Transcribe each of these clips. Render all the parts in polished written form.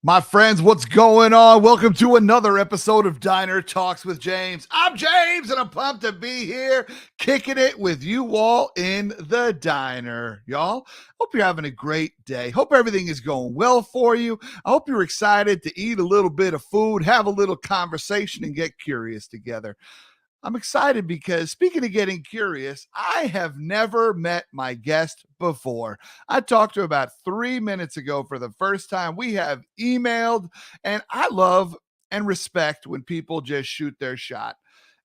My friends, what's going on? Welcome to another episode of Diner Talks with James. I'm James, and I'm pumped to be here kicking it with you all in the diner. Y'all, hope you're having a great day. Hope everything is going well for you. I hope you're excited to eat a little bit of food, have a little conversation, and get curious together. I'm excited because speaking of getting curious, I have never met my guest before. I talked to her about 3 minutes ago for the first time. We have emailed, and I love and respect when people just shoot their shot.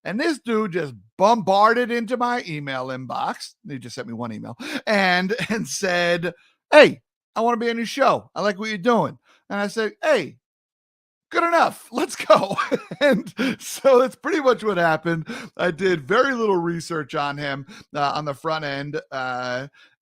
And this dude just bombarded into my email inbox. He just sent me one email and said, "Hey, I want to be on your show. I like what you're doing." And I said, "Hey, good enough. Let's go." And so that's pretty much what happened. I did very little research on him on the front end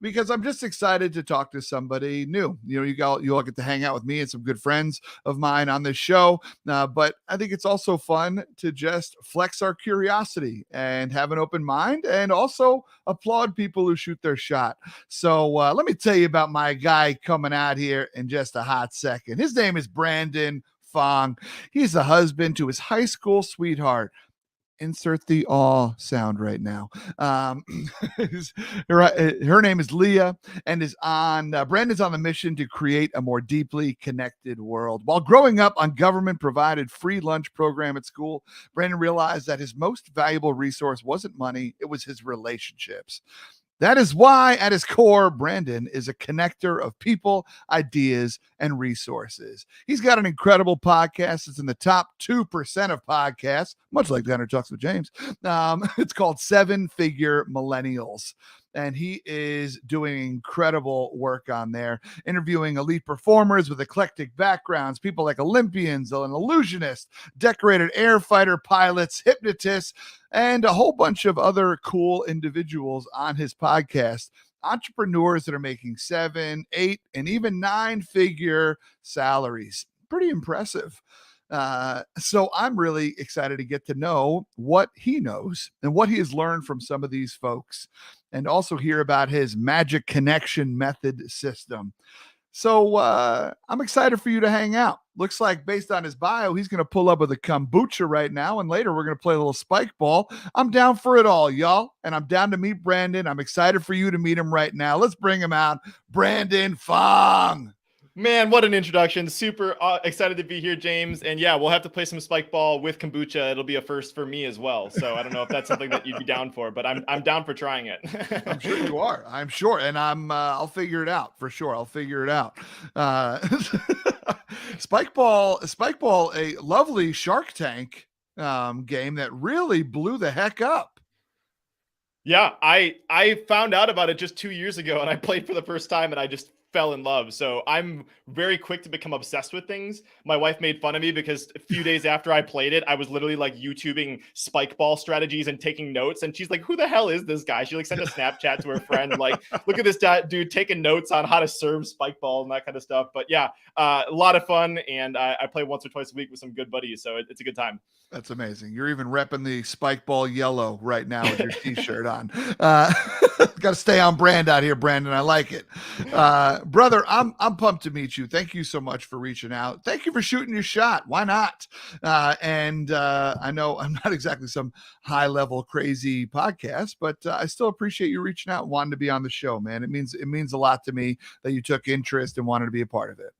because I'm just excited to talk to somebody new. You know, you all get to hang out with me and some good friends of mine on this show. But I think it's also fun to just flex our curiosity and have an open mind and also applaud people who shoot their shot. So let me tell you about my guy coming out here in just a hot second. His name is Brandon Fong. He's the husband to his high school sweetheart. Insert the awe sound right now. Um, her name is Leah, and is on Brandon's on the mission to create a more deeply connected world. While growing up on government-provided free lunch program at school, Brandon realized that his most valuable resource wasn't money; it was his relationships. That is why, at his core, Brandon is a connector of people, ideas, and resources. He's got an incredible podcast. It's in the top 2% of podcasts, much like Gunner Talks with James. It's called Seven Figure Millennials. And he is doing incredible work on there, interviewing elite performers with eclectic backgrounds, people like Olympians, an illusionist, decorated air fighter pilots, hypnotists, and a whole bunch of other cool individuals on his podcast. Entrepreneurs that are making 7, 8, and even 9-figure salaries. Pretty impressive. So I'm really excited to get to know what he knows and what he has learned from some of these folks, and also hear about his magic connection method system. So I'm excited for you to hang out. Looks like based on his bio, he's going to pull up with a kombucha right now. And later we're going to play a little spike ball. I'm down for it all, y'all. And I'm down to meet Brandon. I'm excited for you to meet him right now. Let's bring him out. Brandon Fong. Man, what an introduction. Super excited to be here, James. And yeah, we'll have to play some spike ball with kombucha. It'll be a first for me as well. So I don't know if that's something that you'd be down for, but I'm down for trying it. I'm sure you are. I'm sure. And I'll figure it out for sure. I'll figure it out. Spike ball, a lovely Shark Tank game that really blew the heck up. Yeah, I found out about it just 2 years ago and I played for the first time and I just fell in love. So I'm very quick to become obsessed with things. My wife made fun of me because a few days after I played it, I was literally like YouTubing spike ball strategies and taking notes. And she's like, "Who the hell is this guy?" She like sent a Snapchat to her friend, like, "Look at this dude taking notes on how to serve spike ball and that kind of stuff." But yeah, a lot of fun. And I play once or twice a week with some good buddies. So it's a good time. That's amazing. You're even repping the spike ball yellow right now with your t-shirt on. Got to stay on brand out here, Brandon. I like it. Brother, I'm pumped to meet you. Thank you so much for reaching out. Thank you for shooting your shot. Why not? I know I'm not exactly some high level crazy podcast, but I still appreciate you reaching out and wanting to be on the show, man. It means a lot to me that you took interest and wanted to be a part of it.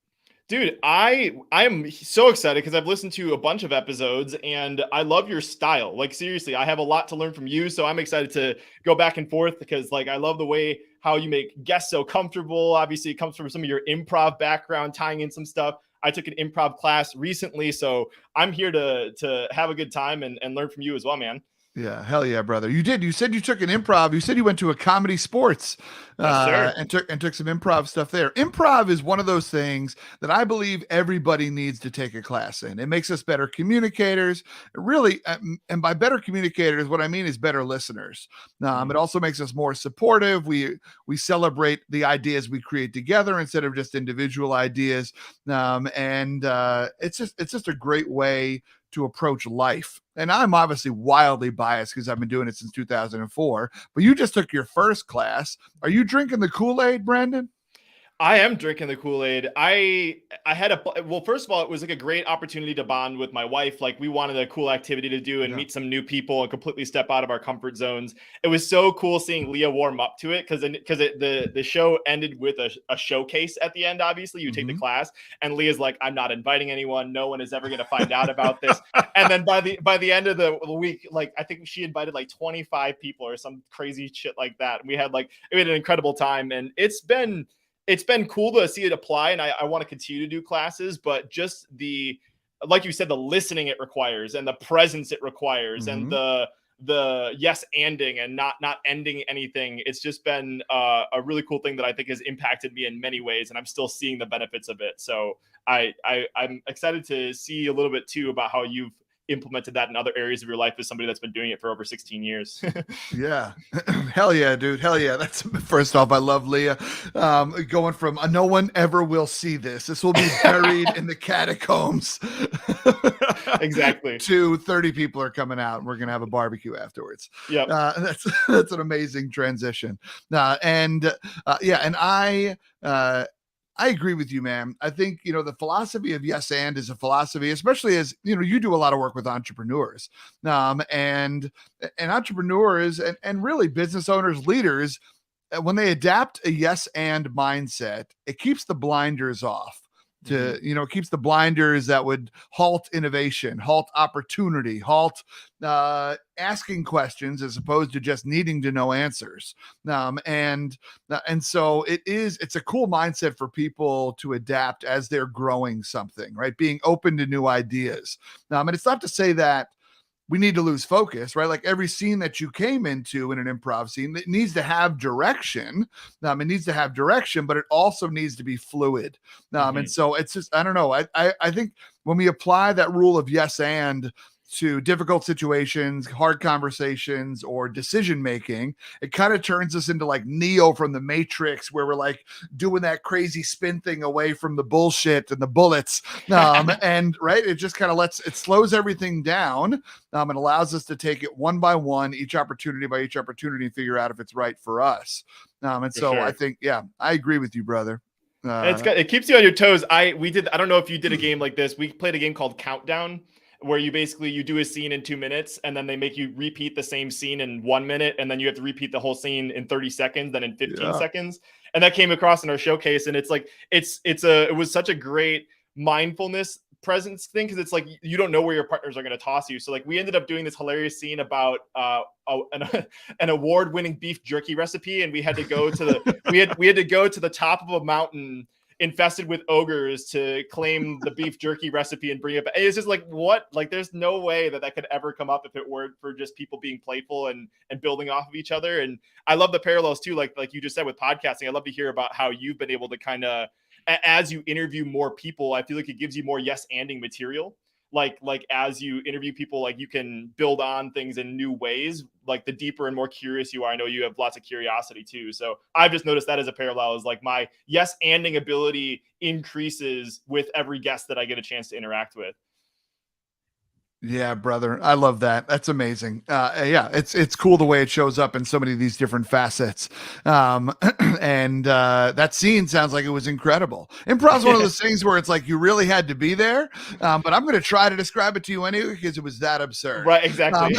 Dude, I'm so excited because I've listened to a bunch of episodes and I love your style. Like seriously, I have a lot to learn from you, so I'm excited to go back and forth because like I love the way how you make guests so comfortable. Obviously, it comes from some of your improv background, tying in some stuff. I took an improv class recently, so I'm here to have a good time and learn from you as well, man. Yeah, hell yeah, brother. You did. You said you took an improv. You said you went to a comedy sports Yes, and took some improv stuff there. Improv is one of those things that I believe everybody needs to take a class in. It makes us better communicators. Really, and by better communicators, what I mean is better listeners. It also makes us more supportive. We celebrate the ideas we create together instead of just individual ideas. It's just a great way to approach life. And I'm obviously wildly biased because I've been doing it since 2004, but you just took your first class. Are you drinking the Kool-Aid, Brandon? I am drinking the Kool-Aid. I had well, first of all, it was like a great opportunity to bond with my wife. Like we wanted a cool activity to do and Yeah. meet some new people and completely step out of our comfort zones. It was so cool seeing Leah warm up to it because the show ended with a showcase at the end. Obviously, you take the class, and Leah's like, "I'm not inviting anyone. No one is ever going to find out about this." And then by the end of the week, like I think she invited like 25 people or some crazy shit like that. And we had an incredible time, and it's been cool to see it apply, and I want to continue to do classes, but just like you said, the listening it requires and the presence it requires and the yes anding and not ending anything. It's just been a really cool thing that I think has impacted me in many ways, and I'm still seeing the benefits of it. So I'm excited to see a little bit too about how you've implemented that in other areas of your life as somebody that's been doing it for over 16 years. Yeah. Hell yeah, dude. Hell yeah. That's first off, I love Leah. Going from no one ever will see this. This will be buried in the catacombs. Exactly. To 30 people are coming out and we're going to have a barbecue afterwards. Yep. That's an amazing transition. Yeah. And I agree with you, man. I think, the philosophy of yes and is a philosophy, especially as, you do a lot of work with entrepreneurs, and entrepreneurs and really business owners, leaders, when they adapt a yes and mindset, it keeps the blinders off. It keeps the blinders that would halt innovation, halt opportunity, halt asking questions as opposed to just needing to know answers. And so it's a cool mindset for people to adapt as they're growing something, right? Being open to new ideas. And it's not to say that we need to lose focus, right? Like every scene that you came into in an improv scene, it needs to have direction. It needs to have direction, but it also needs to be fluid. And so it's just, I don't know. I think when we apply that rule of yes and to difficult situations, hard conversations, or decision making, it kind of turns us into like Neo from the Matrix, where we're like doing that crazy spin thing away from the bullshit and the bullets. And right, it just kind of it slows everything down, and allows us to take it one by one, each opportunity by each opportunity, and figure out if it's right for us. And so I think, I agree with you, brother. It keeps you on your toes. I don't know if you did a game like this. We played a game called Countdown, where you do a scene in 2 minutes, and then they make you repeat the same scene in 1 minute, and then you have to repeat the whole scene in 30 seconds, then in 15 seconds. And that came across in our showcase, and it's like it was such a great mindfulness presence thing, because it's like you don't know where your partners are going to toss you. So like we ended up doing this hilarious scene about an award-winning beef jerky recipe, and we had to go to we had to go to the top of a mountain infested with ogres to claim the beef jerky recipe and bring it back. It's just like, what? Like, there's no way that could ever come up if it weren't for just people being playful and building off of each other. And I love the parallels too, like you just said with podcasting. I love to hear about how you've been able to kind of, as you interview more people, I feel like it gives you more yes-anding material. Like as you interview people, like you can build on things in new ways. Like the deeper and more curious you are, I know you have lots of curiosity too. So I've just noticed that as a parallel, is like my yes anding ability increases with every guest that I get a chance to interact with. Yeah, brother. I love that. That's amazing. It's cool the way it shows up in so many of these different facets. And that scene sounds like it was incredible. Improv's one of those things where it's like you really had to be there. But I'm going to try to describe it to you anyway, because it was that absurd. Right, exactly.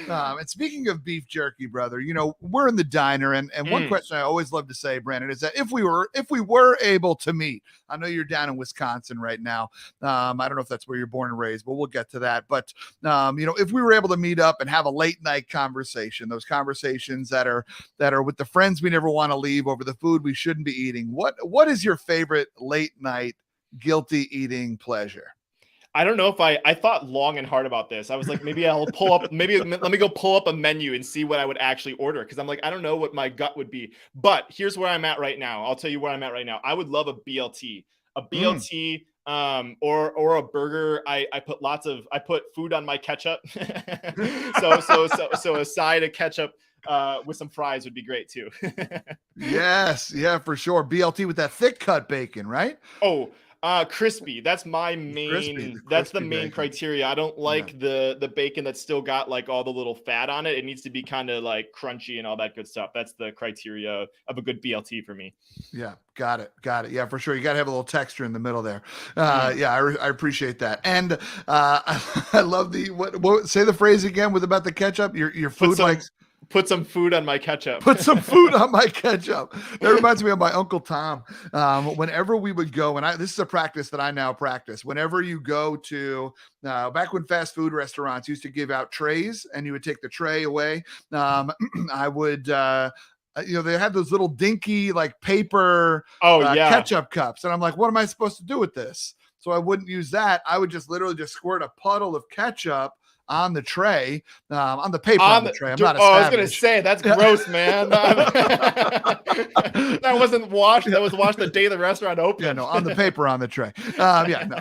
And speaking of beef jerky, brother, we're in the diner, and one question I always love to say, Brandon, is that if we were able to meet, I know you're down in Wisconsin right now. I don't know if that's where you're born and raised, but we'll get to that. But if we were able to meet up and have a late night conversation, those conversations that are with the friends we never want to leave over the food we shouldn't be eating, what is your favorite late night guilty eating pleasure? I don't know if I thought long and hard about this. I was like, maybe let me go pull up a menu and see what I would actually order. Cause I'm like, I don't know what my gut would be, but here's where I'm at right now. I'll tell you where I'm at right now. I would love a BLT, or a burger. I put food on my ketchup. so a side of ketchup with some fries would be great too. Yes. Yeah, for sure. BLT with that thick cut bacon, right? Oh, Crispy. That's my Crispy, main. the That's the crispy main bacon. criteria. I don't Yeah. like the bacon that's still got like all the little fat on it. It needs to be kind of like crunchy and all that good stuff. That's the criteria of a good BLT for me. Yeah, got it, got it. Yeah, for sure. You got to have a little texture in the middle there. Mm. Yeah, I appreciate that, and I love the what. Say the phrase again with about the ketchup. Your Put food like some put some food on my ketchup. put some food on my ketchup. That reminds me of my Uncle Tom. Whenever we would go, and this is a practice that I now practice. Whenever you go to, back when fast food restaurants used to give out trays, and you would take the tray away, I would. They had those little dinky like paper Oh yeah. ketchup cups, and I'm like, what am I supposed to do with this? So I wouldn't use that. I would just literally just squirt a puddle of ketchup on the tray, on the paper on the tray. I'm not a I was gonna savage. say that's Yeah. gross, man. That wasn't washed. Yeah. That was washed the day the restaurant opened. Yeah, no, on the paper on the tray. Yeah, no,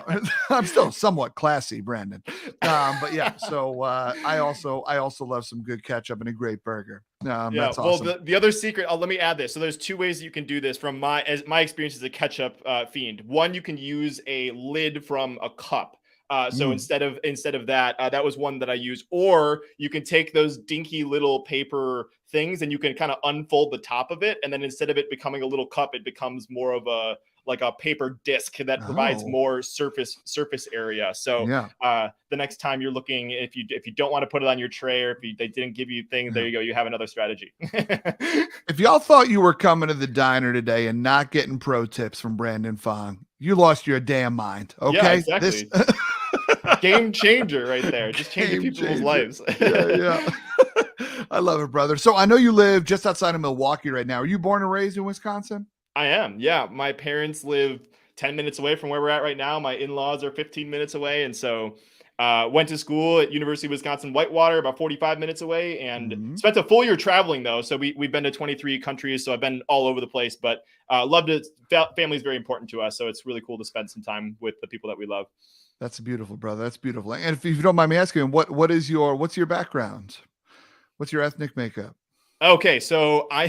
I'm still somewhat classy, Brandon. But yeah, so I also love some good ketchup and a great burger. Yeah. That's Well, awesome. the other secret. Let me add this. So there's two ways you can do this from my experience as a ketchup fiend. One, you can use a lid from a cup. So instead of that, that was one that I used. Or you can take those dinky little paper things and you can kind of unfold the top of it, and then instead of it becoming a little cup, it becomes more of a paper disc that provides Oh, more surface area. So yeah. the next time you're looking, if you don't want to put it on your tray, or if they didn't give you things, there you go. You have another strategy. If y'all thought you were coming to the diner today and not getting pro tips from Brandon Fong, you lost your damn mind. Yeah, Okay, this exactly. Game changer right there. Just changing game people's changer. lives. Yeah. I love it, brother. So I know you live just outside of Milwaukee right now. Are you born and raised in Wisconsin? I am. Yeah. My parents live 10 minutes away from where we're at right now. My in-laws are 15 minutes away. And so went to school at University of Wisconsin Whitewater, about 45 minutes away, and spent a full year traveling though. So we've been to 23 countries. So I've been all over the place, but loved it. Family is very important to us. So it's really cool to spend some time with the people that we love. That's beautiful, brother. That's beautiful. And if you don't mind me asking, what's your background? What's your ethnic makeup? Okay, so I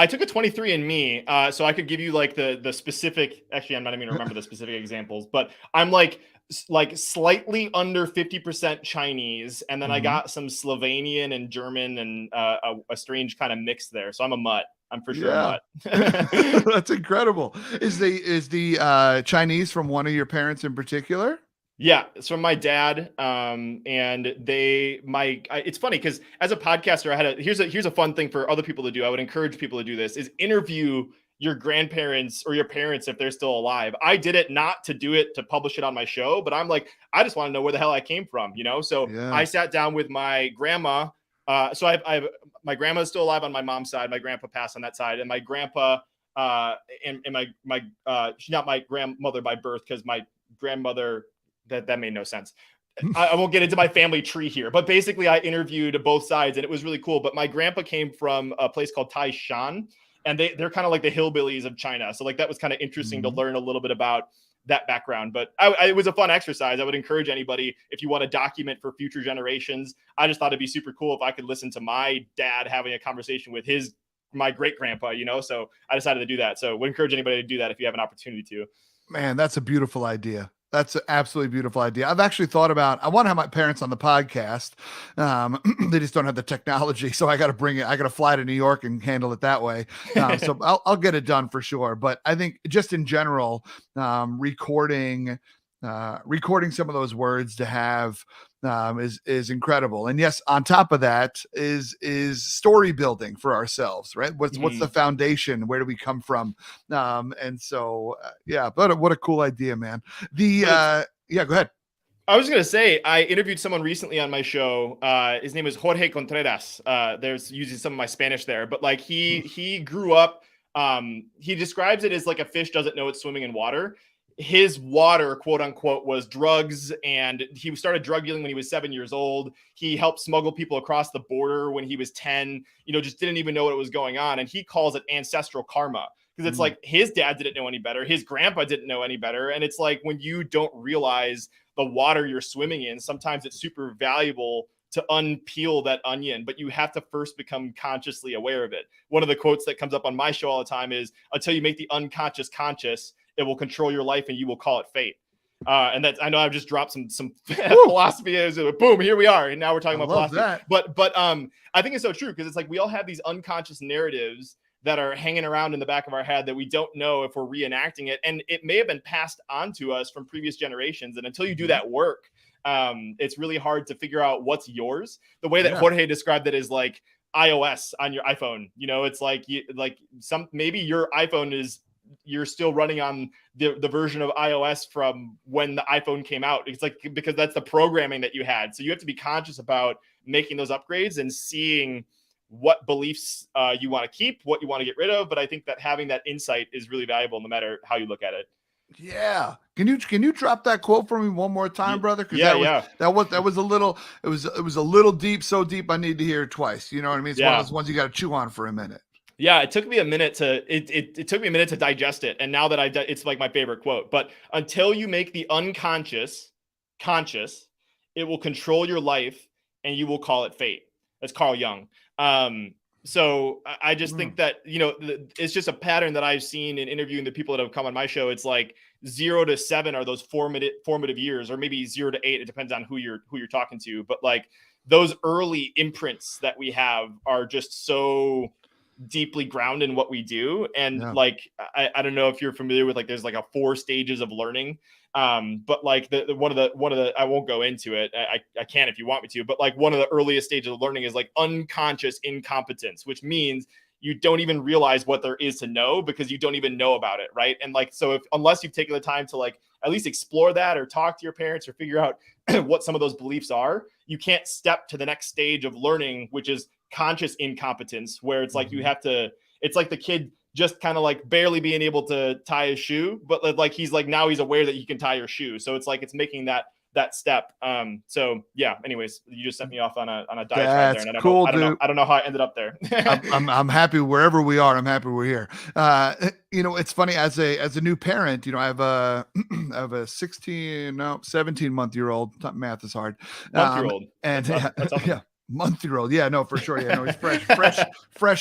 took a 23andMe, so I could give you like the specific. Actually, I'm not even gonna remember the specific examples, but I'm like slightly under 50% Chinese, and then I got some Slovenian and German and a strange kind of mix there. So I'm a mutt. I'm for sure a Yeah. mutt. That's incredible. Is the Chinese from one of your parents in particular? Yeah, it's from my dad. And it's funny because as a podcaster, here's a fun thing for other people to do. I would encourage people to do this: is interview your grandparents or your parents if they're still alive. I did it not to do it to publish it on my show, but I'm like, I just want to know where the hell I came from, you know? So Yeah. I sat down with my grandma. So I've my grandma's still alive on my mom's side. My grandpa passed on that side, and my grandpa and my she's not my grandmother by birth because my grandmother. That made no sense. I won't get into my family tree here, but basically I interviewed both sides and it was really cool. But my grandpa came from a place called Taishan, and they're kind of like the hillbillies of China. So like that was kind of interesting to learn a little bit about that background. But it was a fun exercise. I would encourage anybody, if you want to document for future generations, I just thought it'd be super cool if I could listen to my dad having a conversation with my great grandpa, you know? So I decided to do that. So would encourage anybody to do that if you have an opportunity to. Man, that's a beautiful idea. That's an absolutely beautiful idea. I've actually thought about, I want to have my parents on the podcast. They just don't have the technology. So I got to bring it. I got to fly to New York and handle it that way. So I'll get it done for sure. But I think just in general, recording some of those words to have is incredible. And yes, on top of that is story building for ourselves, right? What's the foundation? Where do we come from? And so yeah, but what a cool idea, man. Yeah, go ahead. I was gonna say I interviewed someone recently on my show. His name is Jorge Contreras. There's using some of my Spanish there, but like he grew up. He describes it as like a fish doesn't know it's swimming in water. His water, quote unquote, was drugs, and he started drug dealing when he was 7 years old. He helped smuggle people across the border when he was 10. Just didn't even know what was going on, and he calls it ancestral karma. Because it's like his dad didn't know any better. His grandpa didn't know any better. And it's like when you don't realize the water you're swimming in, sometimes it's super valuable to unpeel that onion, but you have to first become consciously aware of it. One of the quotes that comes up on my show all the time is, until you make the unconscious conscious, it will control your life and you will call it fate. And that's, I know I've just dropped some philosophy as boom, here we are. And now we're talking about philosophy. That. But I think it's so true, because it's like we all have these unconscious narratives that are hanging around in the back of our head that we don't know if we're reenacting it. And it may have been passed on to us from previous generations. And until you do that work, it's really hard to figure out what's yours. The way that Jorge described it is like iOS on your iPhone. You know, it's like maybe your iPhone is, you're still running on the version of iOS from when the iPhone came out. It's like, because that's the programming that you had. So you have to be conscious about making those upgrades and seeing what beliefs you want to keep, what you want to get rid of. But I think that having that insight is really valuable no matter how you look at it. Yeah. Can you drop that quote for me one more time, brother? Because that was a little, it was a little deep, so deep I need to hear it twice. You know what I mean? It's one of those ones you got to chew on for a minute. Yeah, it took me a minute to it took me a minute to digest it, and now that it's like my favorite quote. But until you make the unconscious conscious, it will control your life, and you will call it fate. That's Carl Jung. So I just think that, you know, it's just a pattern that I've seen in interviewing the people that have come on my show. It's like 0 to 7 are those formative years, or maybe 0 to 8. It depends on who you're talking to. But like those early imprints that we have are just so deeply grounded in what we do. And like, I don't know if you're familiar with, like, there's like a 4 stages of learning. But like one of the, I won't go into it. I can if you want me to, but like one of the earliest stages of learning is like unconscious incompetence, which means you don't even realize what there is to know because you don't even know about it. Right. And like, so unless you've taken the time to like at least explore that or talk to your parents or figure out what some of those beliefs are, you can't step to the next stage of learning, which is conscious incompetence, where it's like you have to, it's like the kid just kind of like barely being able to tie his shoe, but like he's like, now he's aware that he can tie your shoe. So it's like it's making that step. So yeah, anyways, you just sent me off on a diatribe there, and I don't know how I ended up there. I'm happy wherever we are. I'm happy we're here. You know, it's funny, as a new parent, you know, I have a 17-month-old. Math is hard. Month-year-old. And that's awesome. Yeah. Month-year-old. Yeah, no, for sure. Yeah, no, he's fresh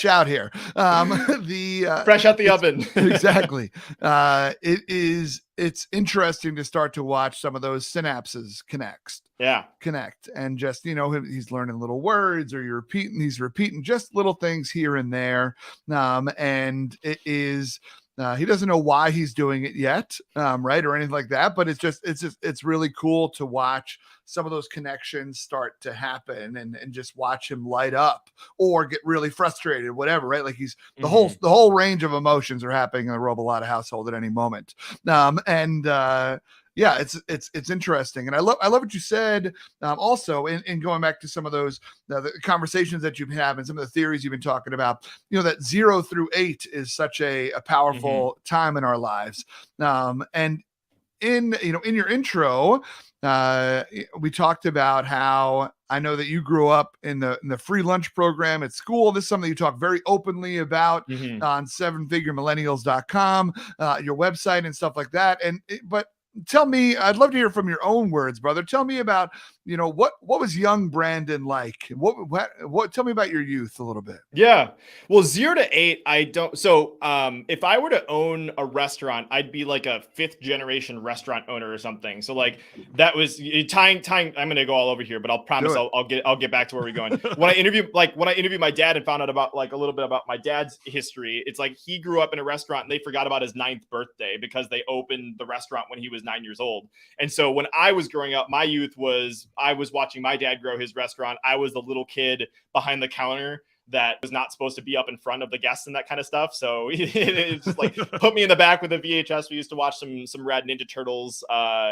out here. Fresh out the oven. Exactly. It's interesting to start to watch some of those synapses connect. And just, you know, he's learning little words, or he's repeating just little things here and there. And it is, he doesn't know why he's doing it yet, right, or anything like that. But it's really cool to watch some of those connections start to happen, and just watch him light up or get really frustrated, whatever, right? Like he's the whole range of emotions are happening in the Robot household at any moment. Yeah, it's interesting. And I love what you said, also in going back to some of those the conversations that you've had and some of the theories you've been talking about, you know, that 0 through 8 is such a powerful time in our lives. And in your intro, we talked about how, I know that you grew up in the free lunch program at school. This is something you talk very openly about on 7figuremillennials.com, your website and stuff like that. But tell me, I'd love to hear from your own words, brother. Tell me about, you know, what was young Brandon like? What tell me about your youth a little bit. Yeah. Well, 0 to 8, I don't. So if I were to own a restaurant, I'd be like a 5th generation restaurant owner or something. So like that was tying. I'm going to go all over here, but I'll promise I'll get back to where we're going. When I interviewed my dad and found out about like a little bit about my dad's history, it's like he grew up in a restaurant and they forgot about his 9th birthday because they opened the restaurant when he was 9 years old. And so when I was growing up, my youth was, I was watching my dad grow his restaurant. I was the little kid behind the counter that was not supposed to be up in front of the guests and that kind of stuff. So it just like put me in the back with a VHS. We used to watch some Rad Ninja Turtles,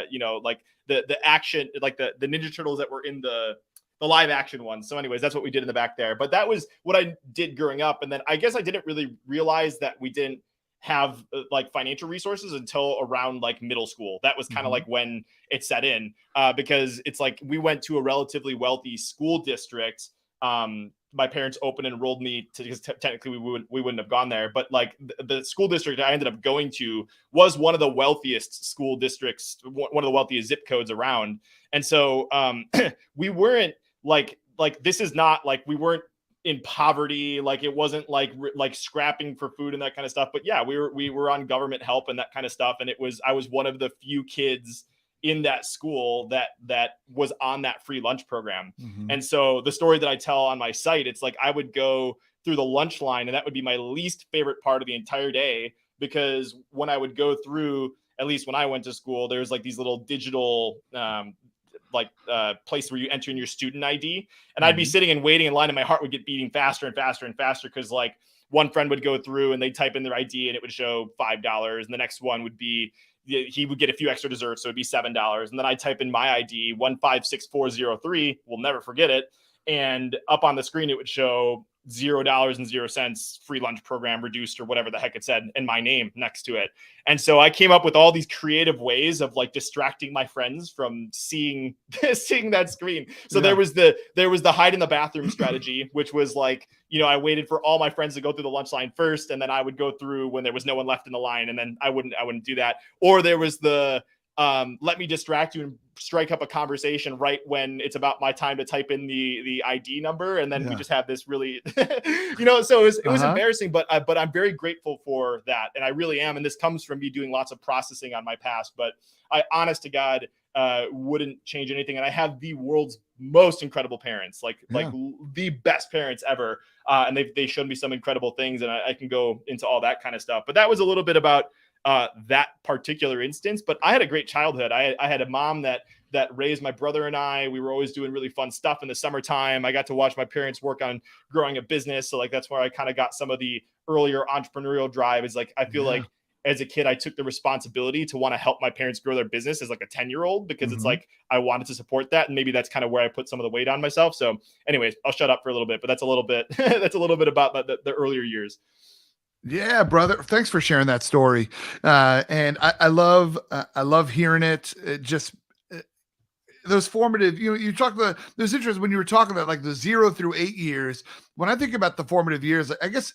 you know, like the action, like the Ninja Turtles that were in the live action ones. So anyways, that's what we did in the back there. But that was what I did growing up. And then I guess I didn't really realize that we didn't have like financial resources until around like middle school. That was kind of like when it set in, because it's like we went to a relatively wealthy school district. My parents open enrolled me to, because technically we wouldn't have gone there, but like the school district I ended up going to was one of the wealthiest school districts, one of the wealthiest zip codes around. And so we weren't like this is not like we weren't in poverty. Like it wasn't like scrapping for food and that kind of stuff. But yeah, we were on government help and that kind of stuff. And I was one of the few kids in that school that was on that free lunch program. Mm-hmm. And so the story that I tell on my site, it's like I would go through the lunch line, and that would be my least favorite part of the entire day, because when I would go through, at least when I went to school, there's like these little digital place where you enter in your student ID, and I'd be sitting and waiting in line, and my heart would get beating faster and faster and faster, because like one friend would go through and they'd type in their ID and it would show $5, and the next one would be, he would get a few extra desserts, so it'd be $7. And then I type in my ID 156403, we'll never forget it, and up on the screen it would show $0.00 free lunch program reduced, or whatever the heck it said, and my name next to it. And so I came up with all these creative ways of like distracting my friends from seeing that screen. So there was the hide in the bathroom strategy, which was like, you know, I waited for all my friends to go through the lunch line first, and then I would go through when there was no one left in the line, and then I wouldn't do that. Or there was the let me distract you and strike up a conversation right when it's about my time to type in the ID number, and then we just have this really, you know. So it was embarrassing, but I'm very grateful for that, and I really am. And this comes from me doing lots of processing on my past. But I, honest to God, wouldn't change anything. And I have the world's most incredible parents, like the best parents ever, and they showed me some incredible things, and I can go into all that kind of stuff. But that was a little bit about that particular instance. But I had a great childhood. I had a mom that raised my brother and I. We were always doing really fun stuff in the summertime. I got to watch my parents work on growing a business. So like, that's where I kind of got some of the earlier entrepreneurial drive. Is like, I feel like as a kid, I took the responsibility to want to help my parents grow their business as like a 10-year-old, because it's like, I wanted to support that. And maybe that's kind of where I put some of the weight on myself. So anyways, I'll shut up for a little bit, but that's a little bit, about the earlier years. Yeah, brother. Thanks for sharing that story. And I love hearing it. It just, those formative, you talk about, there's interest when you were talking about like the 0 through 8 years. When I think about the formative years, I guess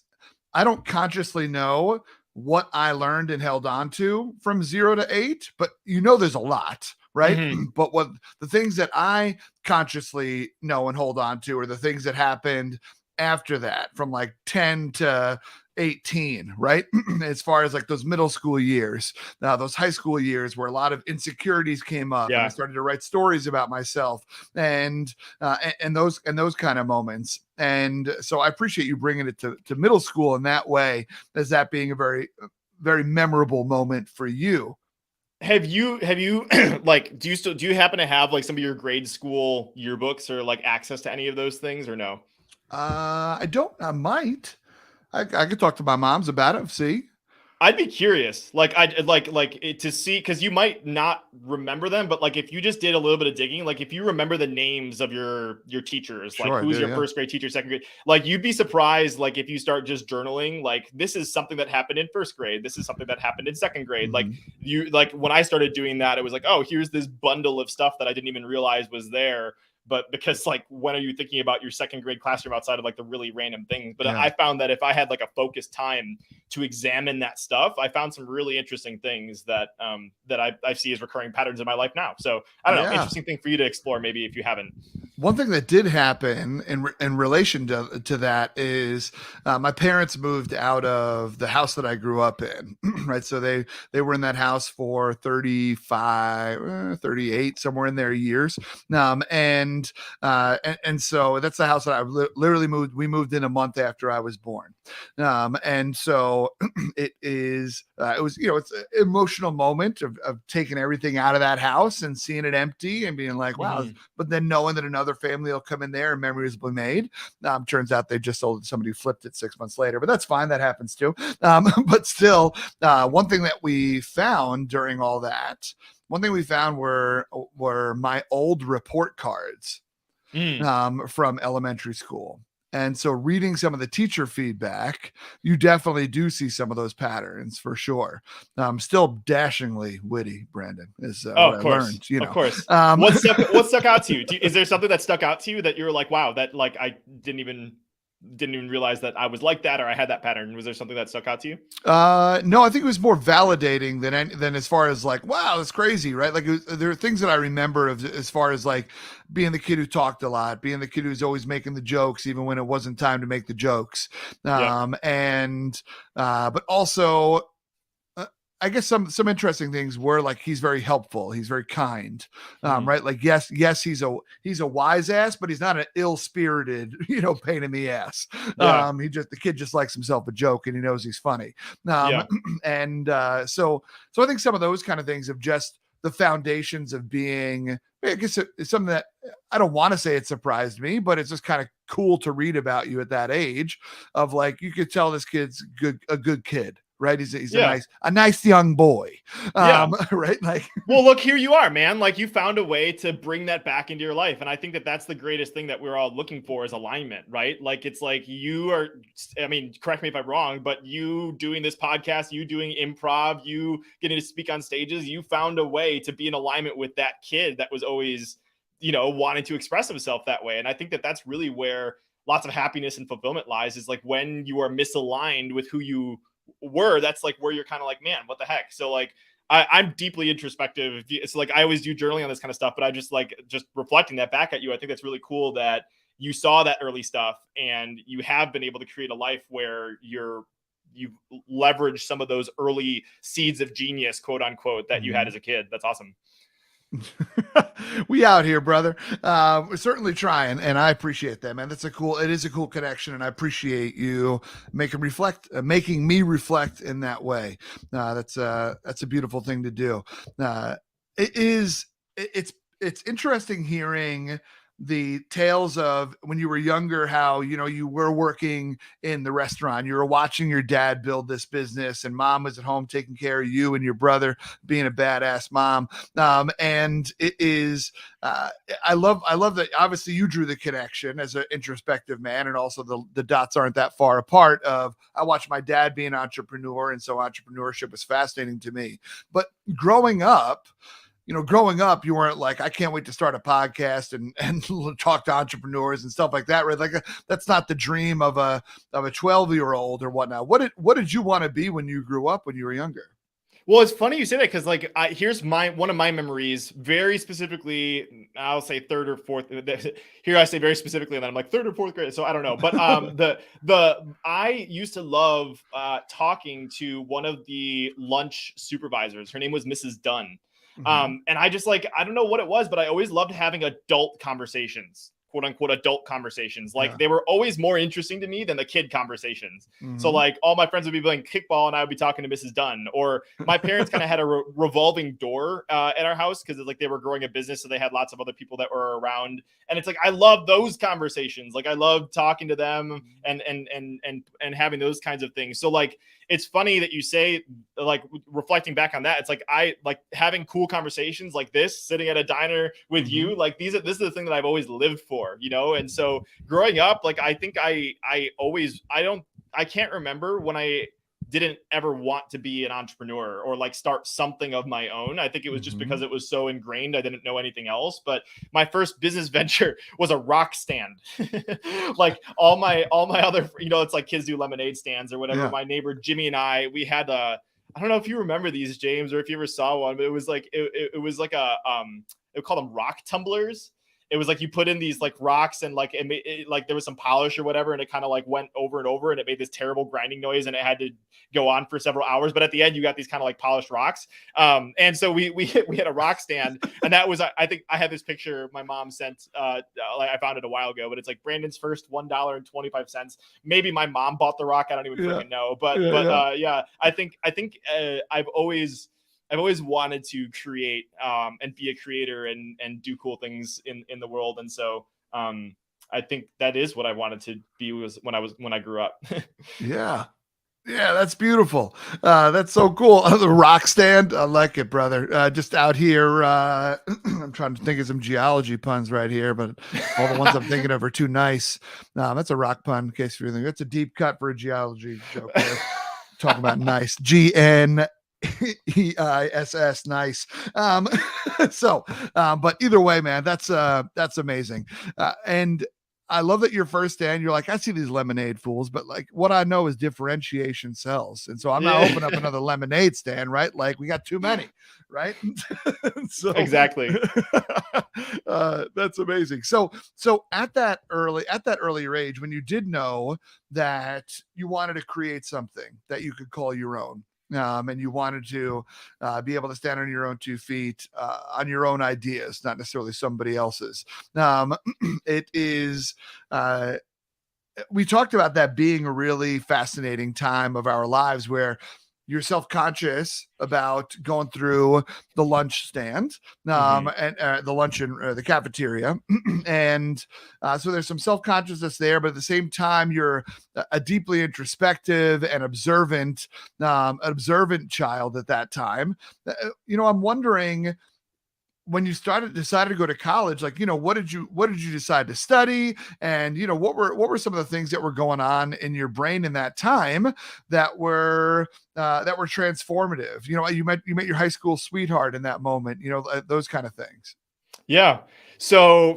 I don't consciously know what I learned and held on to from 0 to 8, but there's a lot, right? Mm-hmm. But what the things that I consciously know and hold on to are the things that happened after that, from like 10 to 18, right? As far as like those middle school years, those high school years where a lot of insecurities came up, and I started to write stories about myself, and those kind of moments. And so I appreciate you bringing it to middle school in that way, as that being a very, very memorable moment for you. Have you like, do you happen to have like some of your grade school yearbooks, or like access to any of those things, or no? I don't. I might. I could talk to my moms about it. See, I'd be curious, I'd like it to see, because you might not remember them, but like if you just did a little bit of digging, like if you remember the names of your teachers, like who's your first grade teacher, second grade, like you'd be surprised, like if you start just journaling, like this is something that happened in first grade, this is something that happened in second grade. Like when I started doing that, it was like, oh, here's this bundle of stuff that I didn't even realize was there. But because like, when are you thinking about your second grade classroom outside of like the really random things? But I found that if I had like a focused time to examine that stuff, I found some really interesting things that I see as recurring patterns in my life now. So I don't know, interesting thing for you to explore, maybe, if you haven't. One thing that did happen in relation to that is my parents moved out of the house that I grew up in, right? So they were in that house for 35, 38, somewhere in their years. And so that's the house that I literally moved. We moved in a month after I was born. And so it was, it's an emotional moment of taking everything out of that house and seeing it empty and being like, wow, but then knowing that another family will come in there and memories will be made. Turns out they just sold it. Somebody flipped it 6 months later, but that's fine. That happens too. But still, one thing that we found during all that, were my old report cards from elementary school. And so reading some of the teacher feedback, you definitely do see some of those patterns for sure. Still dashingly witty, Brandon, is what I learned. Of course. What stuck out to you? Is there something that stuck out to you that you're like, wow, that like I didn't even didn't even realize that I was like that or I had that pattern? Was there something that stuck out to you? No, I think it was more validating than as far as like, wow, that's crazy, right? Like there are things that I remember of as far as like being the kid who talked a lot, being the kid who's always making the jokes, even when it wasn't time to make the jokes. Yeah. But also, I guess some interesting things were like he's very helpful, he's very kind, right? Like yes, he's a wise ass, but he's not an ill-spirited, pain in the ass. Yeah. The kid just likes himself a joke and he knows he's funny. Yeah. So I think some of those kind of things of just the foundations of being, I guess it's something that I don't want to say it surprised me, but it's just kind of cool to read about you at that age of like, you could tell this kid's a good kid. Right. He's Yeah. a nice young boy. Yeah. Right. Like, well, look, here you are, man. Like you found a way to bring that back into your life. And I think that that's the greatest thing that we're all looking for is alignment, right? Like, it's like you are, I mean, correct me if I'm wrong, but you doing this podcast, you doing improv, you getting to speak on stages, you found a way to be in alignment with that kid that was always, wanting to express himself that way. And I think that that's really where lots of happiness and fulfillment lies, is like when you are misaligned with who you were, that's like where you're kind of like, man, what the heck? So like I'm deeply introspective. It's like I always do journaling on this kind of stuff, but I just reflecting that back at you. I think that's really cool that you saw that early stuff and you have been able to create a life where you've leveraged some of those early seeds of genius, quote unquote, that you had as a kid. That's awesome. We out here, brother. We're certainly trying, and I appreciate that, man. It is a cool connection, and I appreciate you making me reflect in that way. That's a beautiful thing to do. It's interesting hearing the tales of when you were younger, how, you were working in the restaurant, you were watching your dad build this business and mom was at home taking care of you and your brother, being a badass mom. And it is, I love that. Obviously you drew the connection as an introspective man. And also the dots aren't that far apart of, I watched my dad be an entrepreneur. And so entrepreneurship is fascinating to me, but growing up, you weren't like, I can't wait to start a podcast and talk to entrepreneurs and stuff like that, right? Like that's not the dream of a 12-year-old or whatnot. What did you want to be when you grew up, when you were younger? Well, it's funny you say that because like here's one of my memories, very specifically, I'll say third or fourth. Here I say very specifically, and then I'm like third or fourth grade, so I don't know. But I used to love talking to one of the lunch supervisors. Her name was Mrs. Dunn. And I just I don't know what it was, but I always loved having adult conversations, quote unquote, adult conversations. Like they were always more interesting to me than the kid conversations. So like all my friends would be playing kickball and I would be talking to Mrs. Dunn, or my parents kind of had a revolving door at our house because like they were growing a business. So they had lots of other people that were around. And it's like, I love those conversations. Like I love talking to them and having those kinds of things. So like, it's funny that you say, like, reflecting back on that, it's like I like having cool conversations like this, sitting at a diner with you. Like this is the thing that I've always lived for, And so growing up, like I think I can't remember when I didn't ever want to be an entrepreneur or like start something of my own. I think it was just because it was so ingrained. I didn't know anything else. But my first business venture was a rock stand. Like all my other, it's like kids do lemonade stands or whatever. Yeah. My neighbor Jimmy and I had I don't know if you remember these, James, or if you ever saw one, but it was like it was like they call them rock tumblers. It was like you put in these like rocks and like like there was some polish or whatever, and it kind of like went over and over, and it made this terrible grinding noise, and it had to go on for several hours. But at the end, you got these kind of like polished rocks. And so we had a rock stand, and that was, I think I had this picture my mom sent. Like I found it a while ago, but it's like Brandon's first $1.25. Maybe my mom bought the rock. I don't even freaking know. But I think I've always wanted to create and be a creator and do cool things in the world. And so I think that is what I wanted to be when I grew up. Yeah, that's beautiful. That's so cool. The rock stand. I like it, brother. Just out here. I'm trying to think of some geology puns right here, but all the ones I'm thinking of are too nice. That's a rock pun in case you're thinking. That's a deep cut for a geology joke there. Talking about nice. GN EISS, nice. But either way, man, that's amazing. And I love that your first stand, you're like, I see these lemonade fools, but like what I know is differentiation sells. And so I'm not opening up Yeah. another lemonade stand, right? Like we got too many, right? So Exactly. that's amazing. So at that earlier age, when you did know that you wanted to create something that you could call your own, and you wanted to be able to stand on your own 2 feet, on your own ideas, not necessarily somebody else's. It is. We talked about that being a really fascinating time of our lives where you're self-conscious about going through the lunch stand, Hmm. and the luncheon, the cafeteria, and so there's some self-consciousness there, but at the same time you're a deeply introspective and observant child at that time. I'm wondering, when you decided to go to college, like, what did you decide to study? And what were some of the things that were going on in your brain in that time that were transformative? You met your high school sweetheart in that moment, those kind of things. Yeah. So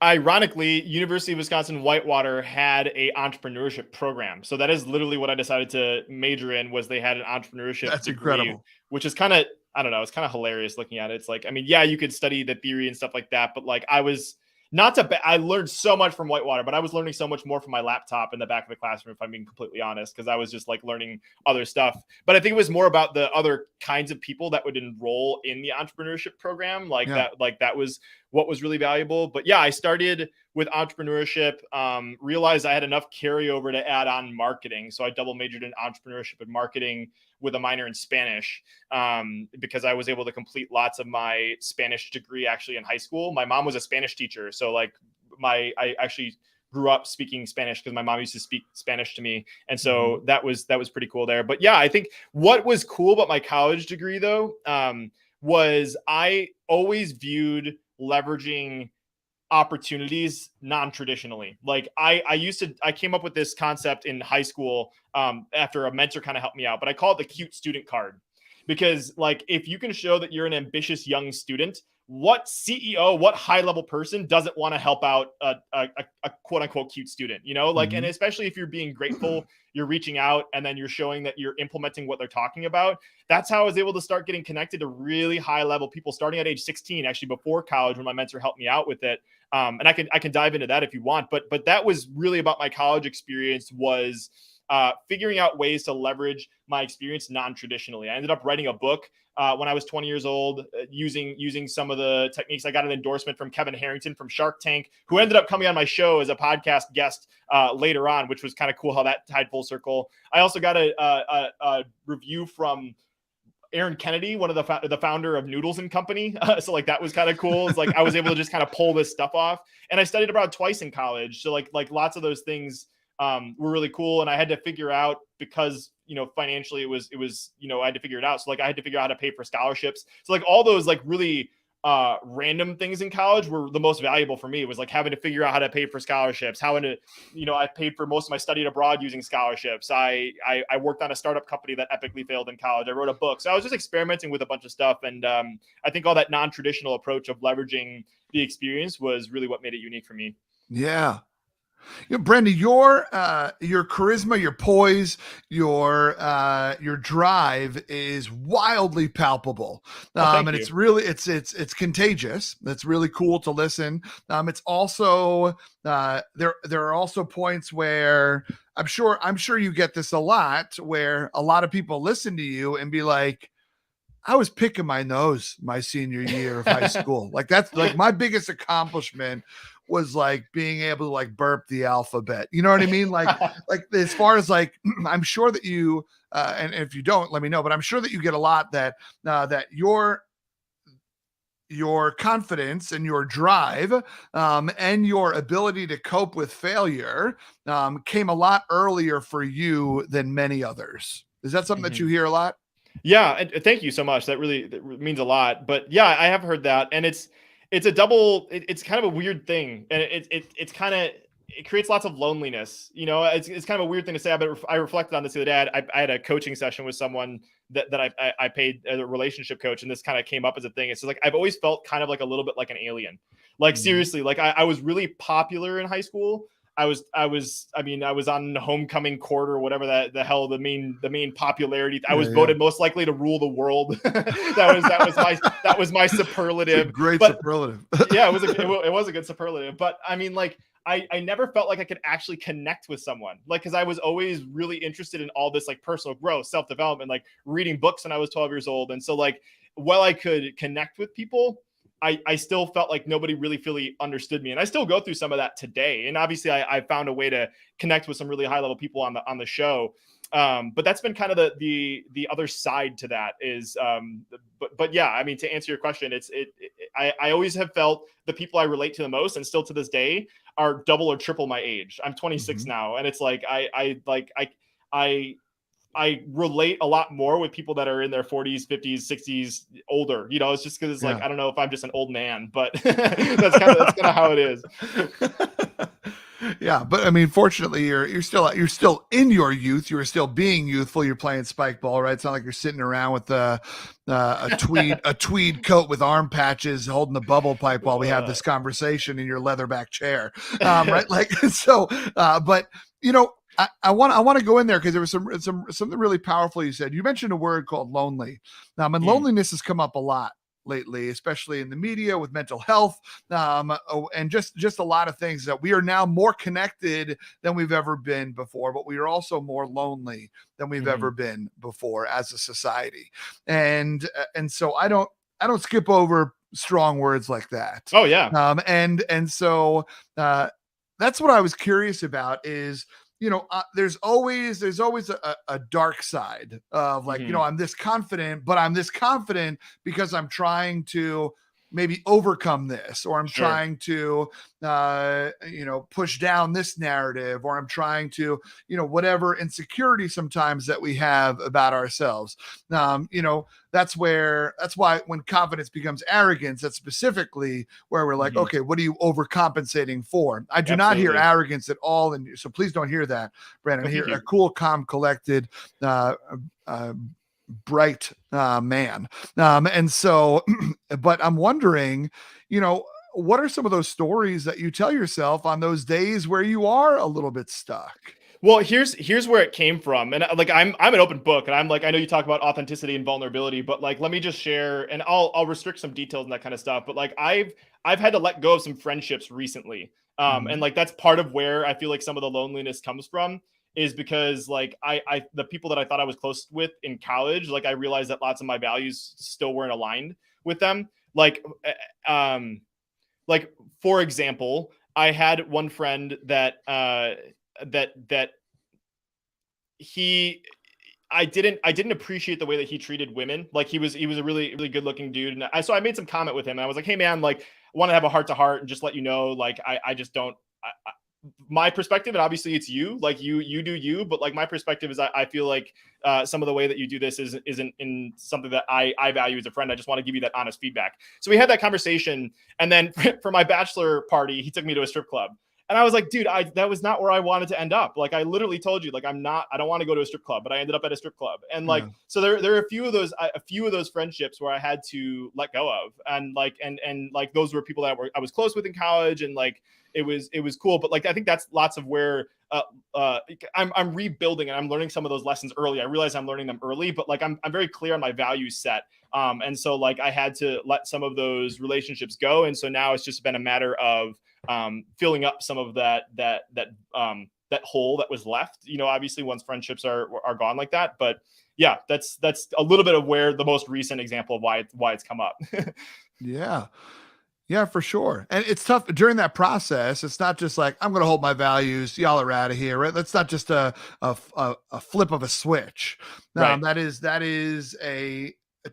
ironically, University of Wisconsin Whitewater had a entrepreneurship program. So that is literally what I decided to major in. Was they had an entrepreneurship That's degree, incredible. which is kind of, I don't know, it's kind of hilarious looking at it. It's like, I mean, yeah, you could study the theory and stuff like that, but like I was not to I learned so much from Whitewater, but I was learning so much more from my laptop in the back of the classroom, if I'm being completely honest, because I was just like learning other stuff. But I think it was more about the other kinds of people that would enroll in the entrepreneurship program. Yeah. Like that was what was really valuable. But yeah, I started with entrepreneurship, realized I had enough carryover to add on marketing. So I double majored in entrepreneurship and marketing with a minor in Spanish, because I was able to complete lots of my Spanish degree actually in high school. My mom was a Spanish teacher. So like I actually grew up speaking Spanish because my mom used to speak Spanish to me. And so that was pretty cool there. But yeah, I think what was cool about my college degree though, was I always viewed leveraging opportunities non-traditionally. Like I came up with this concept in high school, after a mentor kind of helped me out, but I call it the cute student card. Because like if you can show that you're an ambitious young student, what CEO, what high level person doesn't want to help out a quote unquote cute student, like, and Mhm. especially if you're being grateful, you're reaching out and then you're showing that you're implementing what they're talking about. That's how I was able to start getting connected to really high level people starting at age 16, actually before college when my mentor helped me out with it. And I can dive into that if you want, but that was really about my college experience, was figuring out ways to leverage my experience non-traditionally. I ended up writing a book when I was 20 years old, using some of the techniques. I got an endorsement from Kevin Harrington from Shark Tank, who ended up coming on my show as a podcast guest later on, which was kind of cool how that tied full circle. I also got a review from Aaron Kennedy, one of the founder of Noodles and Company. So like that was kind of cool. It's like I was able to just kind of pull this stuff off. And I studied abroad twice in college. So like lots of those things were really cool. And I had to figure out, because financially it was I had to figure it out. So like I had to figure out how to pay for scholarships. So like all those like really random things in college were the most valuable for me. It was like having to figure out how to pay for scholarships, how to, I paid for most of my studied abroad using scholarships. I worked on a startup company that epically failed in college. I wrote a book. So I was just experimenting with a bunch of stuff. And I think all that non-traditional approach of leveraging the experience was really what made it unique for me. Yeah. Brenda, your charisma, your poise, your drive is wildly palpable, Oh, thank and you. it's contagious. It's really cool to listen. It's also there are also points where I'm sure you get this a lot, where a lot of people listen to you and be like, I was picking my nose my senior year of high school. Like that's like my biggest accomplishment was like being able to like burp the alphabet. You know what I mean? Like as far as like, I'm sure that you, and if you don't, let me know, but I'm sure that you get a lot that your confidence and your drive, and your ability to cope with failure, came a lot earlier for you than many others. Is that something that Mhm. you hear a lot? Yeah, and thank you so much. That means a lot. But yeah, I have heard that, and it's a double. It's kind of a weird thing, and it's kind of it creates lots of loneliness. You know, it's kind of a weird thing to say, but I reflected on this the other day. I had a coaching session with someone that I paid as a relationship coach, and this kind of came up as a thing. It's just like, I've always felt kind of like a little bit like an alien. Like, seriously, like I was really popular in high school. I was on homecoming court or whatever the main popularity. I was voted most likely to rule the world. that was my superlative. Great superlative. Yeah, it was a good superlative. But I mean, like, I never felt like I could actually connect with someone, like, because I was always really interested in all this, like, personal growth, self-development, like reading books when I was 12 years old. And so, like, while I could connect with people, I still felt like nobody really fully understood me. And I still go through some of that today. And obviously I found a way to connect with some really high level people on the show. But that's been kind of the other side to that is, but yeah, I mean, to answer your question, I always have felt the people I relate to the most, and still to this day, are double or triple my age. I'm 26 now. And it's like, I relate a lot more with people that are in their 40s, 50s, 60s, older. You know, it's just because it's like, I don't know if I'm just an old man, but that's kind of how it is. Yeah, but I mean, fortunately, you're still in your youth. You're still being youthful. You're playing spike ball, right? It's not like you're sitting around with a tweed coat with arm patches, holding the bubble pipe while we have this conversation in your leatherback chair, right? Like, so, but you know, I want to go in there because there was something really powerful you said. You mentioned a word called lonely. And loneliness has come up a lot lately, especially in the media with mental health, and just a lot of things, that we are now more connected than we've ever been before, but we are also more lonely than we've ever been before as a society. And so I don't skip over strong words like that. Oh yeah. And so that's what I was curious about is, you know, there's always a dark side of, like, you know, I'm this confident, but I'm this confident because I'm trying to maybe overcome this, or I'm trying to, you know, push down this narrative, or I'm trying to, you know, whatever insecurity sometimes that we have about ourselves. You know, that's why when confidence becomes arrogance, that's specifically where we're like, okay, what are you overcompensating for? I do not hear arrogance at all. And so please don't hear that, Brandon. I hear a cool, calm, collected, bright man. And so, but I'm wondering, you know, what are some of those stories that you tell yourself on those days where you are a little bit stuck? Well, here's where it came from. And like, I'm an open book, and I'm like, I know you talk about authenticity and vulnerability, but like, let me just share, and I'll restrict some details and that kind of stuff. But like, I've had to let go of some friendships recently. And like, that's part of where I feel like some of the loneliness comes from, is because like the people that I thought I was close with in college, like, I realized that lots of my values still weren't aligned with them. Like for example, I had one friend that I didn't appreciate the way that he treated women. Like, he was a really, really good looking dude. And so I made some comment with him, and I was like, hey man, like, I want to have a heart to heart and just let you know, like, I just don't, my perspective, and obviously it's you, like, you do you, but like, my perspective is I feel like some of the way that you do this isn't in something that I value as a friend. I just want to give you that honest feedback. So we had that conversation, and then for my bachelor party, he took me to a strip club. And I was like, dude, that was not where I wanted to end up. Like, I literally told you, like, I don't want to go to a strip club, but I ended up at a strip club. And like, so there are a few of those friendships where I had to let go of. And like, and like, those were people that I was close with in college. And like, it was cool. But like, I think that's lots of where I'm rebuilding, and I'm learning some of those lessons early. I realize I'm learning them early, but like, I'm very clear on my value set. And so like, I had to let some of those relationships go. And so now it's just been a matter of filling up some of that hole that was left, you know, obviously once friendships are gone like that. But yeah, that's a little bit of where the most recent example of why it's come up. Yeah, for sure. And it's tough during that process. It's not just like, I'm going to hold my values, y'all are out of here, right? That's not just a flip of a switch. Right. That is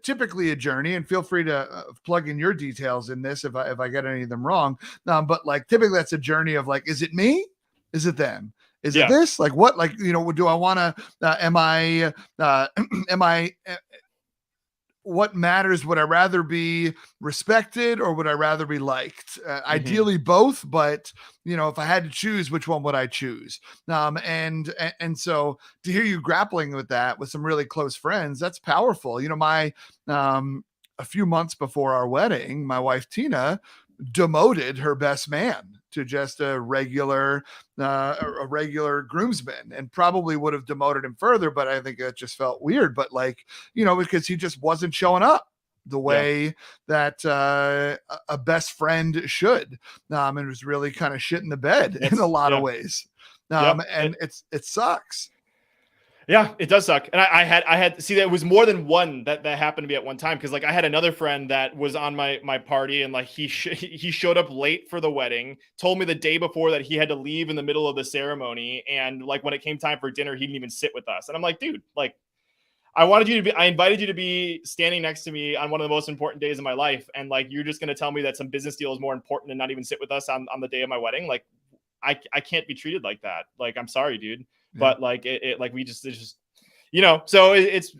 typically a journey, and feel free to plug in your details in this if I get any of them wrong. But like, typically that's a journey of like, is it me? Is it them? Is it this? Like, what, like, you know, do I want to, am I what matters? Would I rather be respected or would I rather be liked? Ideally Mm-hmm. both, but if I had to choose, which one would I choose? And so to hear you grappling with that with some really close friends, that's powerful. A few months before our wedding, my wife Tina demoted her best man to just a regular groomsman, and probably would have demoted him further, but I think it just felt weird. But because he just wasn't showing up the Yeah. way that a best friend should, and was really kind of shit in the bed in a lot of Yeah. ways. Yep. And it sucks. Yeah, it does suck. And I had see that it was more than one that happened to me at one time. Cause like I had another friend that was on my party, and like he showed up late for the wedding, told me the day before that he had to leave in the middle of the ceremony. And like when it came time for dinner, he didn't even sit with us. And I'm like, dude, like I invited you to be standing next to me on one of the most important days of my life. And like, you're just going to tell me that some business deal is more important and not even sit with us on the day of my wedding. Like I can't be treated like that. Like, I'm sorry, dude. Yeah. But like like it's just, so it's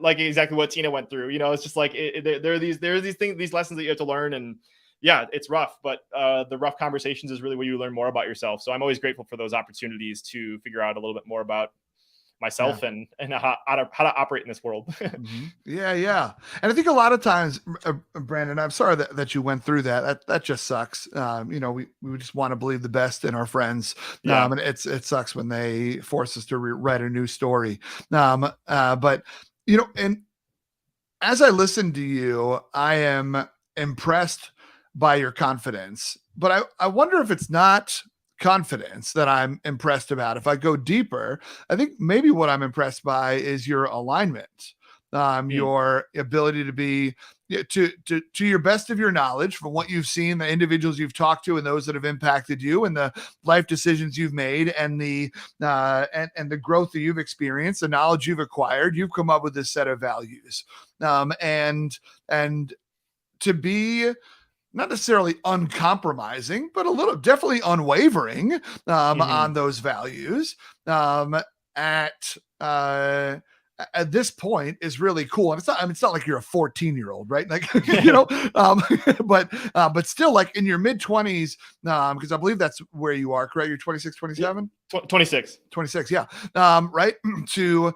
like exactly what Tina went through, it's just like, there are these things, these lessons that you have to learn. And yeah, it's rough, but the rough conversations is really where you learn more about yourself. So I'm always grateful for those opportunities to figure out a little bit more about myself and how to operate in this world. Mm-hmm. Yeah. And I think a lot of times, Brandon, I'm sorry that you went through that. That just sucks. We just want to believe the best in our friends. Yeah. And it sucks when they force us to write a new story. But, and as I listen to you, I am impressed by your confidence, but I wonder if it's not confidence that I'm impressed about. If I go deeper, I think maybe what I'm impressed by is your alignment, your ability to be to your best of your knowledge from what you've seen, the individuals you've talked to, and those that have impacted you, and the life decisions you've made, and the growth that you've experienced, the knowledge you've acquired. You've come up with this set of values, and to be not necessarily uncompromising, but a little definitely unwavering on those values at this point is really cool. And it's not like you're a 14-year-old, right? Like, but still like in your mid 20s, because I believe that's where you are, correct? You're 26, 27, 26. Yeah. Right. To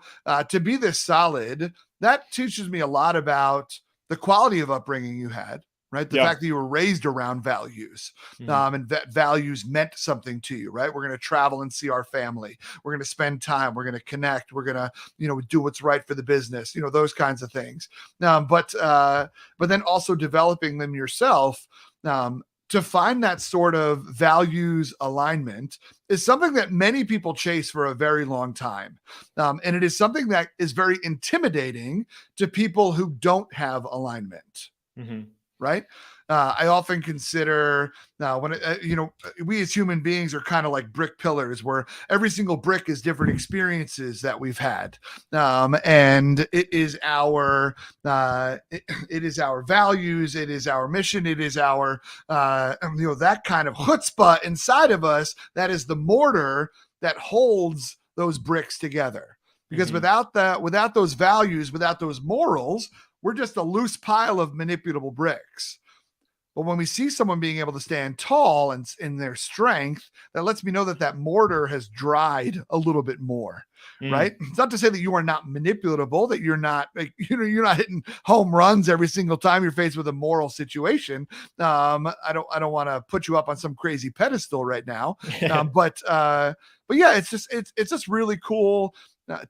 be this solid, that teaches me a lot about the quality of upbringing you had. Right. The fact that you were raised around values, and that values meant something to you. Right. We're going to travel and see our family. We're going to spend time. We're going to connect. We're going to, do what's right for the business, those kinds of things. But then also developing them yourself, to find that sort of values alignment is something that many people chase for a very long time. And it is something that is very intimidating to people who don't have alignment. Right. I often consider we as human beings are kind of like brick pillars, where every single brick is different experiences that we've had. And it is our values. It is our mission. It is our, that kind of chutzpah inside of us. That is the mortar that holds those bricks together. Because without those values, without those morals, we're just a loose pile of manipulable bricks. But when we see someone being able to stand tall and in their strength, that lets me know that mortar has dried a little bit more, right? It's not to say that you are not manipulatable, that you're not, you're not hitting home runs every single time you're faced with a moral situation. I don't want to put you up on some crazy pedestal right now, but yeah, it's just really cool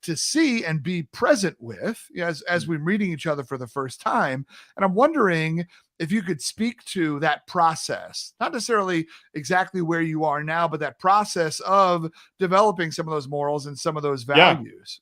to see and be present with as we're meeting each other for the first time. And I'm wondering if you could speak to that process, not necessarily exactly where you are now, but that process of developing some of those morals and some of those values.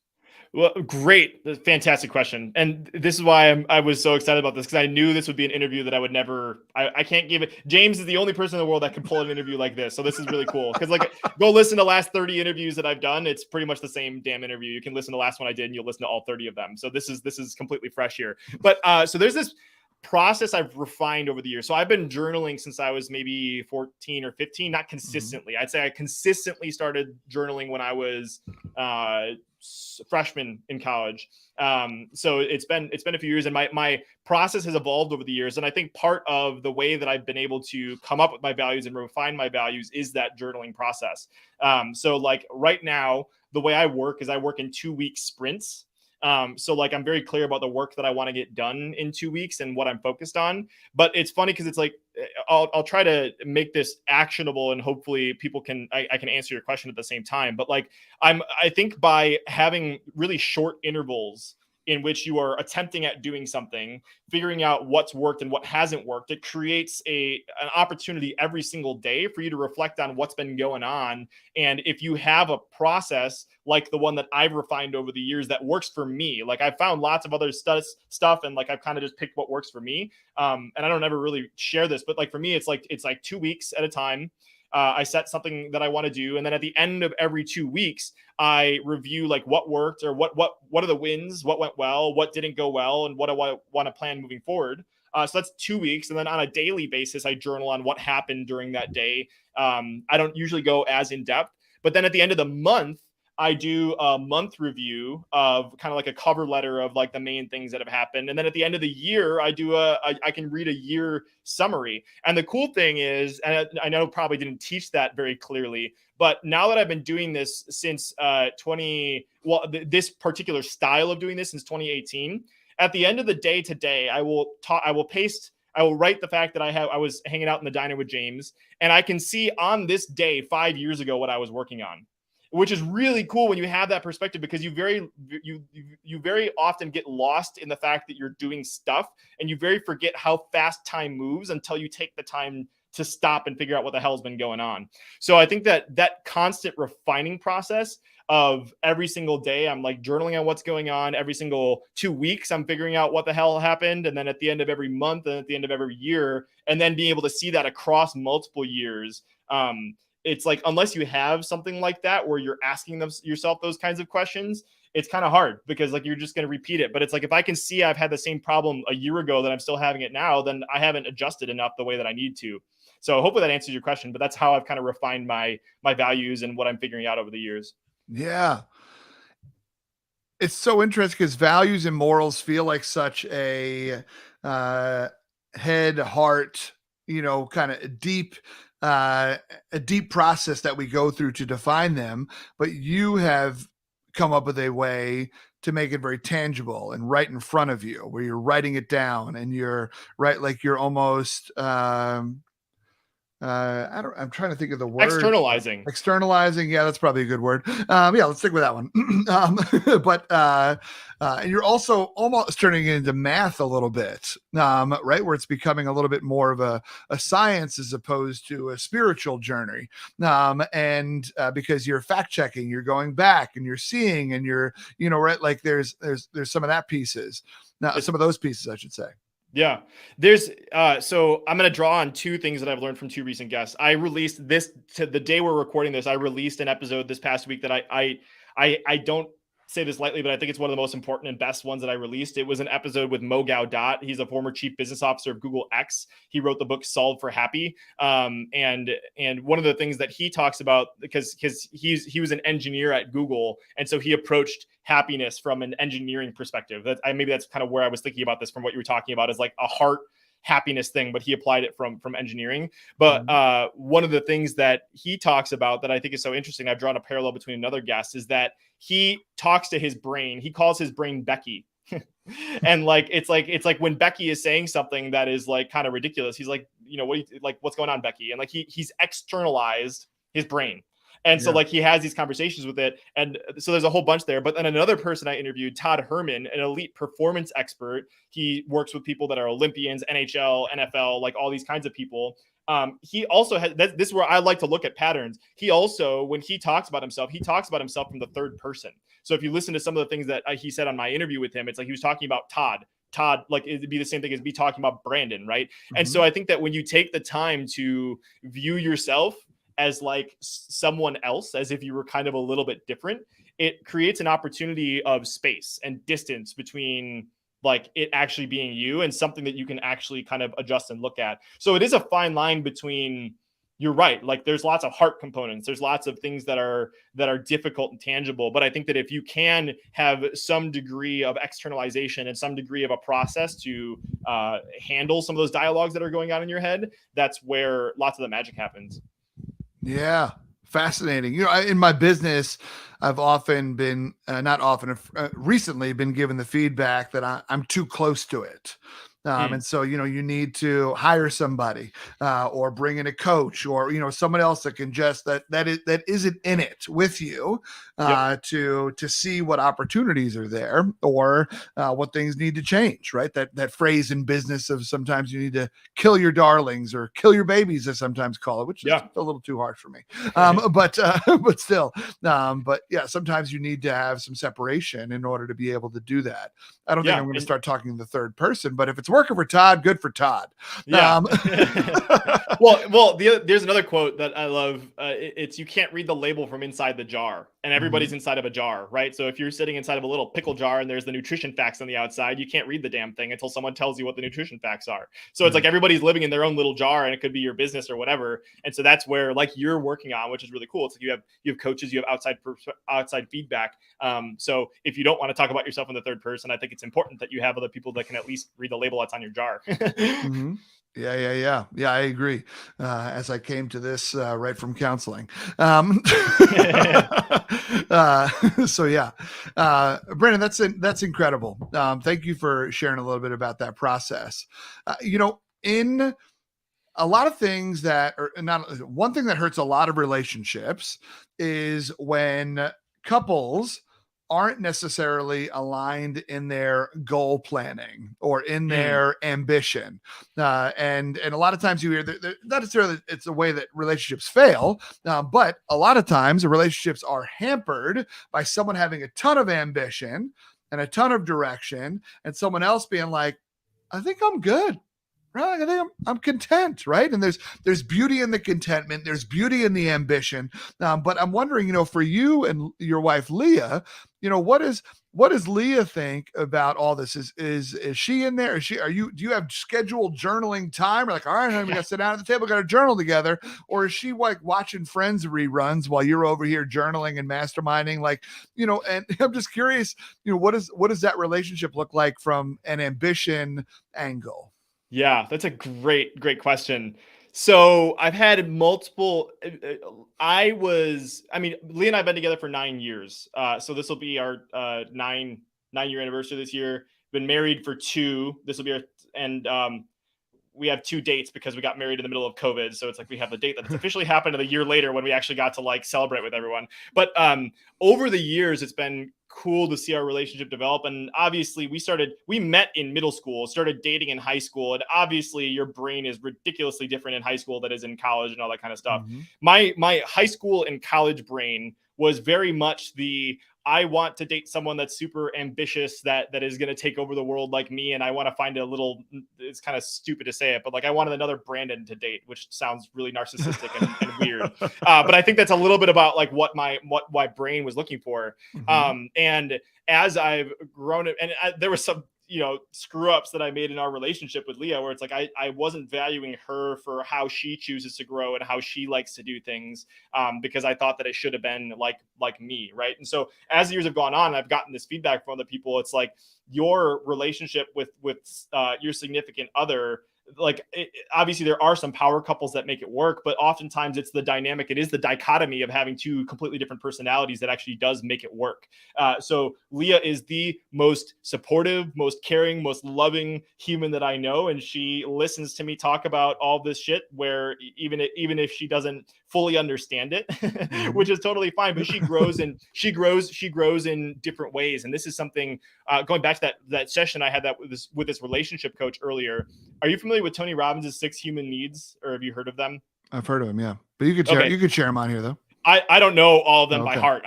Well, great. Fantastic question. And this is why I was so excited about this, because I knew this would be an interview that I would never, I can't give it. James is the only person in the world that can pull an interview like this. So this is really cool. Because like, go listen to the last 30 interviews that I've done. It's pretty much the same damn interview. You can listen to the last one I did and you'll listen to all 30 of them. So this is completely fresh here. But so there's this process I've refined over the years. So I've been journaling since I was maybe 14 or 15, not consistently. I'd say I consistently started journaling when I was freshman in college. So it's been a few years, and my process has evolved over the years. And I think part of the way that I've been able to come up with my values and refine my values is that journaling process. So like right now, the way I work is I work in 2-week sprints. So like I'm very clear about the work that I want to get done in 2 weeks and what I'm focused on. But it's funny because it's like I'll try to make this actionable, and hopefully people can I can answer your question at the same time. But like I think by having really short intervals in which you are attempting at doing something, figuring out what's worked and what hasn't worked, it creates an opportunity every single day for you to reflect on what's been going on. And if you have a process like the one that I've refined over the years that works for me, like I've found lots of other stuff, and like I've kind of just picked what works for me. And I don't ever really share this, but like for me, it's like 2 weeks at a time. I set something that I want to do, and then at the end of every 2 weeks, I review like what worked, or what are the wins, what went well, what didn't go well, and what I want to plan moving forward. So that's 2 weeks, and then on a daily basis, I journal on what happened during that day. I don't usually go as in depth, but then at the end of the month, I do a month review of kind of like a cover letter of like the main things that have happened. And then at the end of the year, I can read a year summary. And the cool thing is, and I know probably didn't teach that very clearly, but now that I've been doing this since this particular style of doing this since 2018, at the end of the day today, I will write the fact that I was hanging out in the diner with James, and I can see on this day 5 years ago what I was working on, which is really cool when you have that perspective, because you very often get lost in the fact that you're doing stuff, and you very forget how fast time moves until you take the time to stop and figure out what the hell's been going on. So I think that constant refining process of every single day, I'm like journaling on what's going on. Every single 2 weeks, I'm figuring out what the hell happened. And then at the end of every month, and at the end of every year, and then being able to see that across multiple years, it's like, unless you have something like that where you're asking yourself those kinds of questions, it's kind of hard, because like you're just going to repeat it. But it's like, if I can see I've had the same problem a year ago that I'm still having it now, then I haven't adjusted enough the way that I need to. So hopefully that answers your question, but that's how I've kind of refined my values and what I'm figuring out over the years. Yeah. It's so interesting because values and morals feel like such a head, heart, kind of a deep process that we go through to define them. But you have come up with a way to make it very tangible and right in front of you, where you're writing it down, and you're right, like you're almost I'm trying to think of the word. Externalizing. Yeah, that's probably a good word. Yeah, let's stick with that one. But and you're also almost turning it into math a little bit, right? Where it's becoming a little bit more of a science as opposed to a spiritual journey. And because you're fact checking, you're going back and you're seeing, and you're, right? Like there's some of that pieces. Now, some of those pieces, I should say. Yeah, there's so I'm going to draw on two things that I've learned from two recent guests. I released this to the day we're recording this. I released an episode this past week that I don't say this lightly, but I think it's one of the most important and best ones that I released. It was an episode with Mo Gaudat. He's a former chief business officer of Google X. He wrote the book Solve for Happy. And one of the things that he talks about, because he was an engineer at Google, and so he approached happiness from an engineering perspective. Maybe that's kind of where I was thinking about this from what you were talking about, is like a heart happiness thing, but he applied it from engineering. But one of the things that he talks about that I think is so interesting, I've drawn a parallel between another guest, is that he talks to his brain. He calls his brain Becky. And like it's like when Becky is saying something that is like kind of ridiculous, he's like, what's going on, Becky? And like he's externalized his brain. And so like he has these conversations with it. And so there's a whole bunch there. But then another person I interviewed, Todd Herman, an elite performance expert. He works with people that are Olympians, NHL, NFL, like all these kinds of people. He also has, this is where I like to look at patterns. He also, when he talks about himself from the third person. So if you listen to some of the things that he said on my interview with him, it's like he was talking about Todd, like it'd be the same thing as me talking about Brandon, right? Mm-hmm. And so I think that when you take the time to view yourself as like someone else, as if you were kind of a little bit different, it creates an opportunity of space and distance between like it actually being you and something that you can actually kind of adjust and look at. So it is a fine line between, you're right, like there's lots of heart components, there's lots of things that are difficult and tangible, but I think that if you can have some degree of externalization and some degree of a process to handle some of those dialogues that are going on in your head, that's where lots of the magic happens. Yeah. Fascinating. In my business, I've often been, not often, recently been given the feedback that I'm too close to it. And so, you need to hire somebody or bring in a coach or, someone else that can just, that isn't in it with you to see what opportunities are there or what things need to change, right? That phrase in business of sometimes you need to kill your darlings or kill your babies, as sometimes call it, which is a little too harsh for me. But still, but yeah, sometimes you need to have some separation in order to be able to do that. I don't think I'm going to start talking in the third person, but if it's working for Todd, good for Todd. Yeah. Well, there's another quote that I love. It's, you can't read the label from inside the jar, and everybody's inside of a jar, right? So if you're sitting inside of a little pickle jar and there's the nutrition facts on the outside, you can't read the damn thing until someone tells you what the nutrition facts are. So it's like everybody's living in their own little jar, and it could be your business or whatever. And so that's where, like, you're working on, which is really cool. It's like you have coaches, you have outside feedback. So if you don't want to talk about yourself in the third person, I think it's important that you have other people that can at least read the label that's on your jar. Yeah. I agree. As I came to this right from counseling. So yeah, Brandon, that's incredible. Thank you for sharing a little bit about that process. In a lot of things that are not, one thing that hurts a lot of relationships is when couples aren't necessarily aligned in their goal planning or in their ambition. And a lot of times you hear that not necessarily it's a way that relationships fail, but a lot of times the relationships are hampered by someone having a ton of ambition and a ton of direction and someone else being like, I think I'm good. Right. I think I'm content. Right. And there's beauty in the contentment. There's beauty in the ambition. But I'm wondering, for you and your wife, Leah, what does Leah think about all this? Is she in there? Do you have scheduled journaling time? Or like, all right, honey, we got to sit down at the table, got to journal together. Or is she like watching Friends reruns while you're over here journaling and masterminding? Like, and I'm just curious, what does that relationship look like from an ambition angle? Yeah, that's a great question. So I've had multiple, Leah and I have been together for 9 years. So this will be our 9-year anniversary this year. Been married for 2. This will be we have 2 dates because we got married in the middle of COVID. So it's like we have the date that's officially happened, and a year later when we actually got to like celebrate with everyone. But over the years, it's been cool to see our relationship develop. And obviously we met in middle school, started dating in high school. And obviously your brain is ridiculously different in high school than it is in college and all that kind of stuff. My high school and college brain was very much I want to date someone that's super ambitious, that is going to take over the world like me. And I want to find it's kind of stupid to say it, but like I wanted another Brandon to date, which sounds really narcissistic and weird. But I think that's a little bit about like what my brain was looking for. And as I've grown, and there was some, screw ups that I made in our relationship with Leah, where it's like I wasn't valuing her for how she chooses to grow and how she likes to do things, because I thought that it should have been like me, right? And so as the years have gone on, I've gotten this feedback from other people. It's like your relationship with your significant other, obviously there are some power couples that make it work, but oftentimes it's the dynamic. It is the dichotomy of having 2 completely different personalities that actually does make it work. So Leah is the most supportive, most caring, most loving human that I know. And she listens to me talk about all this shit where even if she doesn't fully understand it, which is totally fine, but she grows in different ways. And this is something, going back to that session I had with this relationship coach earlier. Are you familiar with Tony Robbins' 6 human needs, or have you heard of them? I've heard of them, yeah. But you could share them on here though. I don't know all of them by heart.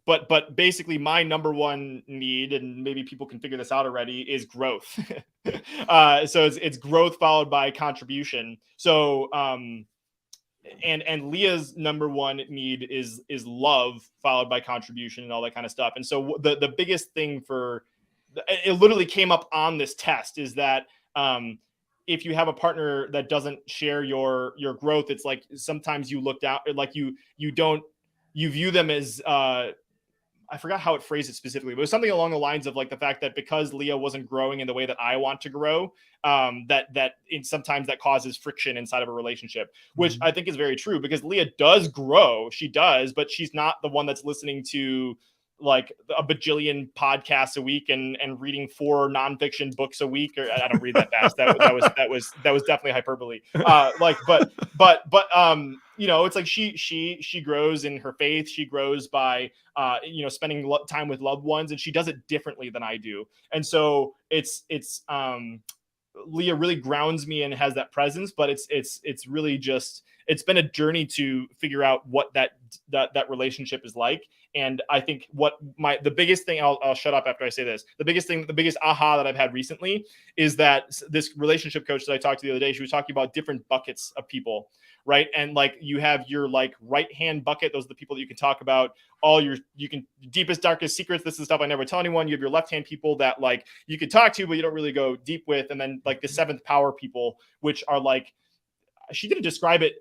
But basically my number one need, and maybe people can figure this out already, is growth. So it's growth followed by contribution. So and Leah's number one need is love followed by contribution and all that kind of stuff. And so the biggest thing for it literally came up on this test, is that if you have a partner that doesn't share your growth, it's like sometimes you look down, like you view them as I forgot how it phrased it specifically, but it was something along the lines of like the fact that because Leah wasn't growing in the way that I want to grow, sometimes that causes friction inside of a relationship, which I think is very true, because Leah does grow, she does, but she's not the one that's listening to like a bajillion podcasts a week and reading 4 nonfiction books a week. Or I don't read that fast. That was definitely hyperbole. It's like she grows in her faith. She grows by spending time with loved ones, and she does it differently than I do. And so it's Leah really grounds me and has that presence, but it's really just, it's been a journey to figure out what that relationship is like. And I think the biggest thing, I'll shut up after I say this. The biggest aha that I've had recently is that this relationship coach that I talked to the other day, she was talking about different buckets of people, right? And like you have your like right hand bucket. Those are the people that you can talk about all your deepest, darkest secrets. This is stuff I never tell anyone. You have your left hand people that like you could talk to, but you don't really go deep with. And then like the 7th power people, which are like, she didn't describe it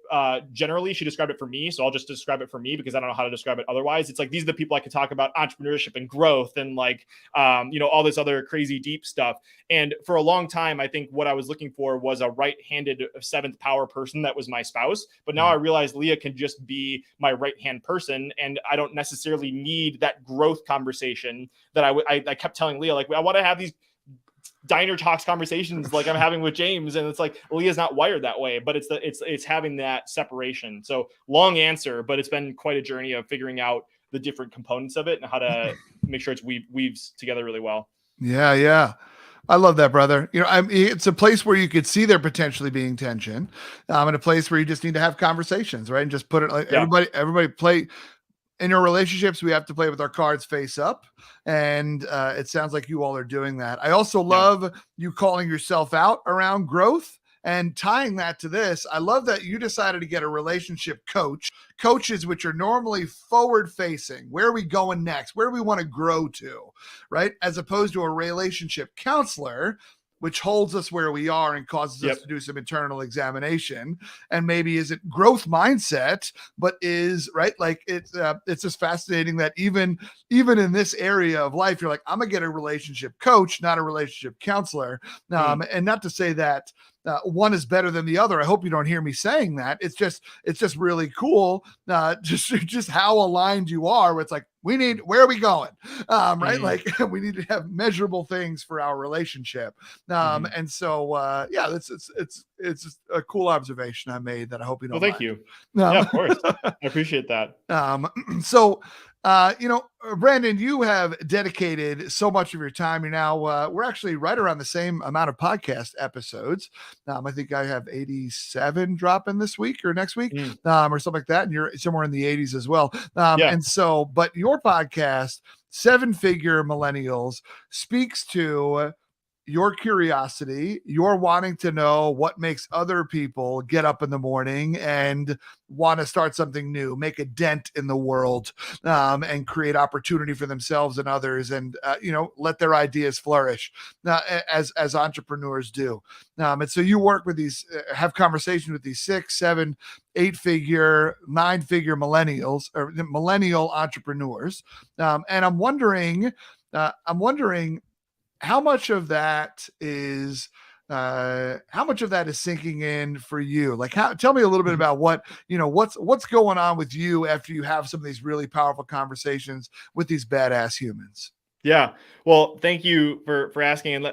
generally. She described it for me. So I'll just describe it for me because I don't know how to describe it otherwise. It's like, these are the people I can talk about entrepreneurship and growth and like, all this other crazy deep stuff. And for a long time, I think what I was looking for was a right-handed 7th power person that was my spouse. But now I realize Leah can just be my right-hand person. And I don't necessarily need that growth conversation that I kept telling Leah, like, I want to have these diner talks conversations like I'm having with James. And it's like, Leah's not wired that way, but it's having that separation. So long answer, but it's been quite a journey of figuring out the different components of it and how to make sure it's weaves together really well. Yeah. I love that, brother. It's a place where you could see there potentially being tension, and a place where you just need to have conversations, right? And just put it like everybody play. In your relationships, we have to play with our cards face up. And it sounds like you all are doing that. I also love you calling yourself out around growth and tying that to this. I love that you decided to get a relationship coach, coaches, which are normally forward facing. Where are we going next? Where do we want to grow to? Right. As opposed to a relationship counselor, which holds us where we are and causes us to do some internal examination, and maybe isn't growth mindset, but is right. Like it's just fascinating that even in this area of life, you're like, I'm gonna get a relationship coach, not a relationship counselor. And not to say that one is better than the other. I hope you don't hear me saying that. It's just really cool. Just how aligned you are. Where it's like, where are we going? Right. Like we need to have measurable things for our relationship. And so, it's just a cool observation I made that I hope you don't thank mind. you. Yeah, of course. I appreciate that. So, Brandon, you have dedicated so much of your time. You're now, we're actually right around the same amount of podcast episodes. I think I have 87 dropping this week or next week, or something like that. And you're somewhere in the 80s as well. And so, but your podcast, 7-Figure Millennials, speaks to your curiosity, your wanting to know what makes other people get up in the morning and want to start something new, make a dent in the world, and create opportunity for themselves and others, and let their ideas flourish, as entrepreneurs do. And so you work with these, have conversations with these 6, 7, 8-figure, 9-figure millennials or millennial entrepreneurs, and I'm wondering how much of that is sinking in for you? Like, tell me a little bit about what's going on with you after you have some of these really powerful conversations with these badass humans. Yeah. Well, thank you for asking. And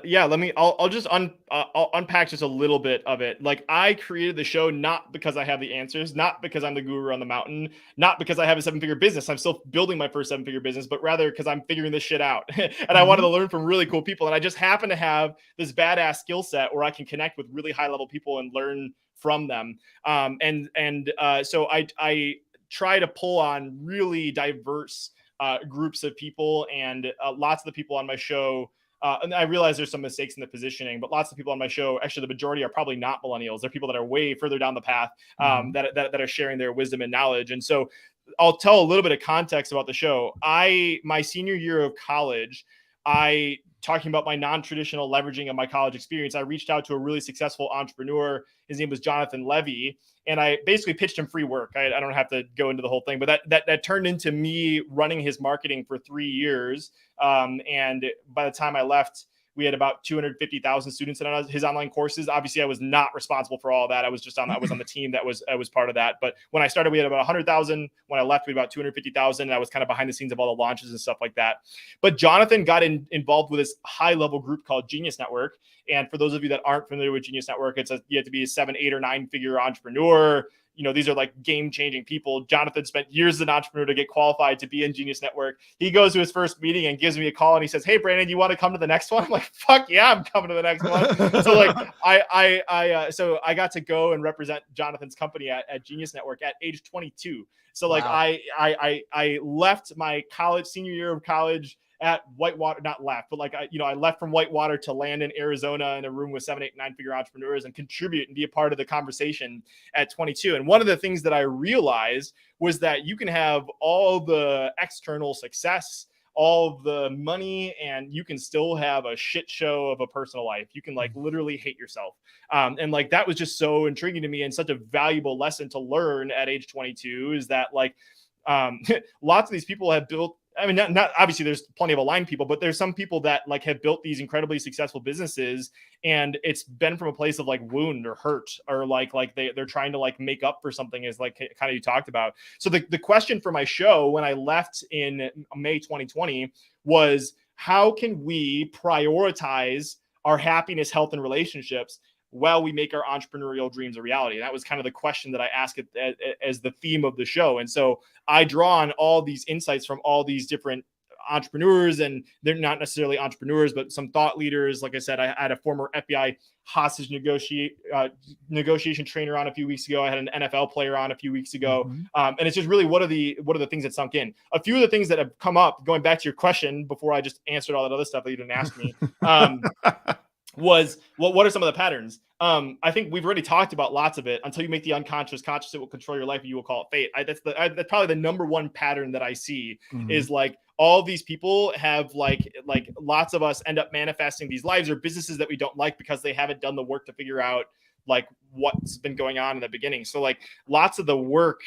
I'll just I'll unpack just a little bit of it. Like, I created the show not because I have the answers, not because I'm the guru on the mountain, not because I have a 7-figure business. I'm still building my first 7-figure business, but rather because I'm figuring this shit out. And I wanted to learn from really cool people. And I just happen to have this badass skill set where I can connect with really high level people and learn from them. So I try to pull on really diverse groups of people, and lots of the people on my show, and I realize there's some mistakes in the positioning, but lots of people on my show, actually the majority, are probably not millennials. They're people that are way further down the path, that are sharing their wisdom and knowledge. And so I'll tell a little bit of context about the show. My senior year of college, I talking about my non-traditional leveraging of my college experience, I reached out to a really successful entrepreneur. His name was Jonathan Levy. And I basically pitched him free work. I don't have to go into the whole thing, but that turned into me running his marketing for 3 years. And by the time I left, we had about 250,000 students in his online courses. Obviously, I was not responsible for all of that. I was on the team that was part of that. But when I started, we had about 100,000. When I left, we had about 250,000. And I was kind of behind the scenes of all the launches and stuff like that. But Jonathan got involved with this high-level group called Genius Network. And for those of you that aren't familiar with Genius Network, you have to be a 7, 8, or 9-figure entrepreneur. These are like game-changing people. Jonathan spent years as an entrepreneur to get qualified to be in Genius Network. He goes to his first meeting and gives me a call and he says, "Hey, Brandon, you want to come to the next one?" I'm like, "Fuck yeah, I'm coming to the next one." So like, so I got to go and represent Jonathan's company at Genius Network at age 22. So like, wow. I left my senior year of college at Whitewater, not left, but like, I left from Whitewater to land in Arizona in a room with 7, 8, 9-figure entrepreneurs and contribute and be a part of the conversation at 22. And one of the things that I realized was that you can have all the external success, all of the money, and you can still have a shit show of a personal life. You can like literally hate yourself. And like, that was just so intriguing to me and such a valuable lesson to learn at age 22 is that like, lots of these people have built, I mean, not obviously there's plenty of aligned people, but there's some people that like have built these incredibly successful businesses and it's been from a place of like wound or hurt or like they're trying to like make up for something is like kind of you talked about. So the question for my show when I left in May 2020 was how can we prioritize our happiness, health, and relationships while we make our entrepreneurial dreams a reality? And that was kind of the question that I asked as the theme of the show. And so I draw on all these insights from all these different entrepreneurs, and they're not necessarily entrepreneurs, but some thought leaders. Like I said, I had a former FBI hostage negotiation trainer on a few weeks ago. I had an NFL player on a few weeks ago. And it's just really, what are the things that sunk in? A few of the things that have come up, going back to your question before I just answered all that other stuff that you didn't ask me, was what are some of the patterns? I think we've already talked about lots of it. Until you make the unconscious conscious, it will control your life. You will call it fate. That's probably the number one pattern that I see is like all these people have like lots of us end up manifesting these lives or businesses that we don't like because they haven't done the work to figure out like what's been going on in the beginning. So like lots of the work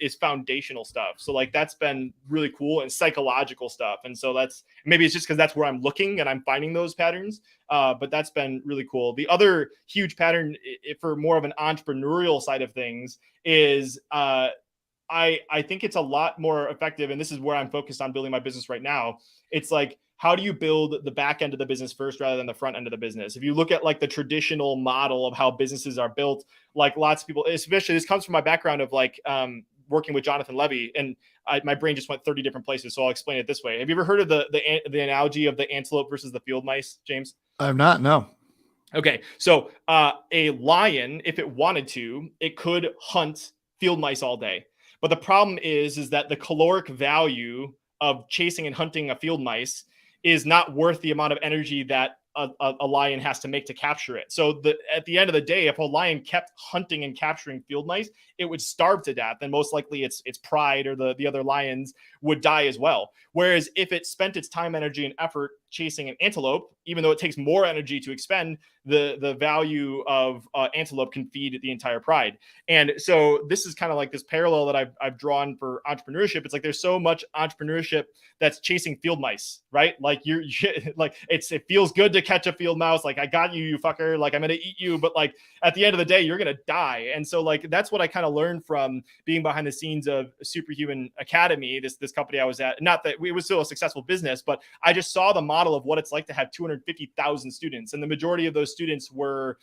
is foundational stuff. So like that's been really cool and psychological stuff. And so that's maybe it's just because that's where I'm looking and I'm finding those patterns. But that's been really cool. The other huge pattern for more of an entrepreneurial side of things is I think it's a lot more effective. And this is where I'm focused on building my business right now. It's like, how do you build the back end of the business first rather than the front end of the business? If you look at like the traditional model of how businesses are built, like lots of people, especially this comes from my background of like working with Jonathan Levy, and my brain just went 30 different places. So I'll explain it this way. Have you ever heard of the analogy of the antelope versus the field mice, James? I have not, no. Okay. So a lion, if it wanted to, it could hunt field mice all day. But the problem is that the caloric value of chasing and hunting a field mice is not worth the amount of energy that a lion has to make to capture it. So at the end of the day, if a lion kept hunting and capturing field mice, it would starve to death. And most likely its pride or the other lions would die as well. Whereas if it spent its time, energy, and effort chasing an antelope, even though it takes more energy to expend, the value of antelope can feed the entire pride. And so this is kind of like this parallel that I've drawn for entrepreneurship. It's like there's so much entrepreneurship that's chasing field mice, right? Like you're like it feels good to catch a field mouse. Like I got you, you fucker. Like I'm gonna eat you, but like at the end of the day, you're gonna die. And so like that's what I kind of learned from being behind the scenes of Superhuman Academy, this company I was at. Not that it was still a successful business, but I just saw the model of what it's like to have 250,000 students, and the majority of those students were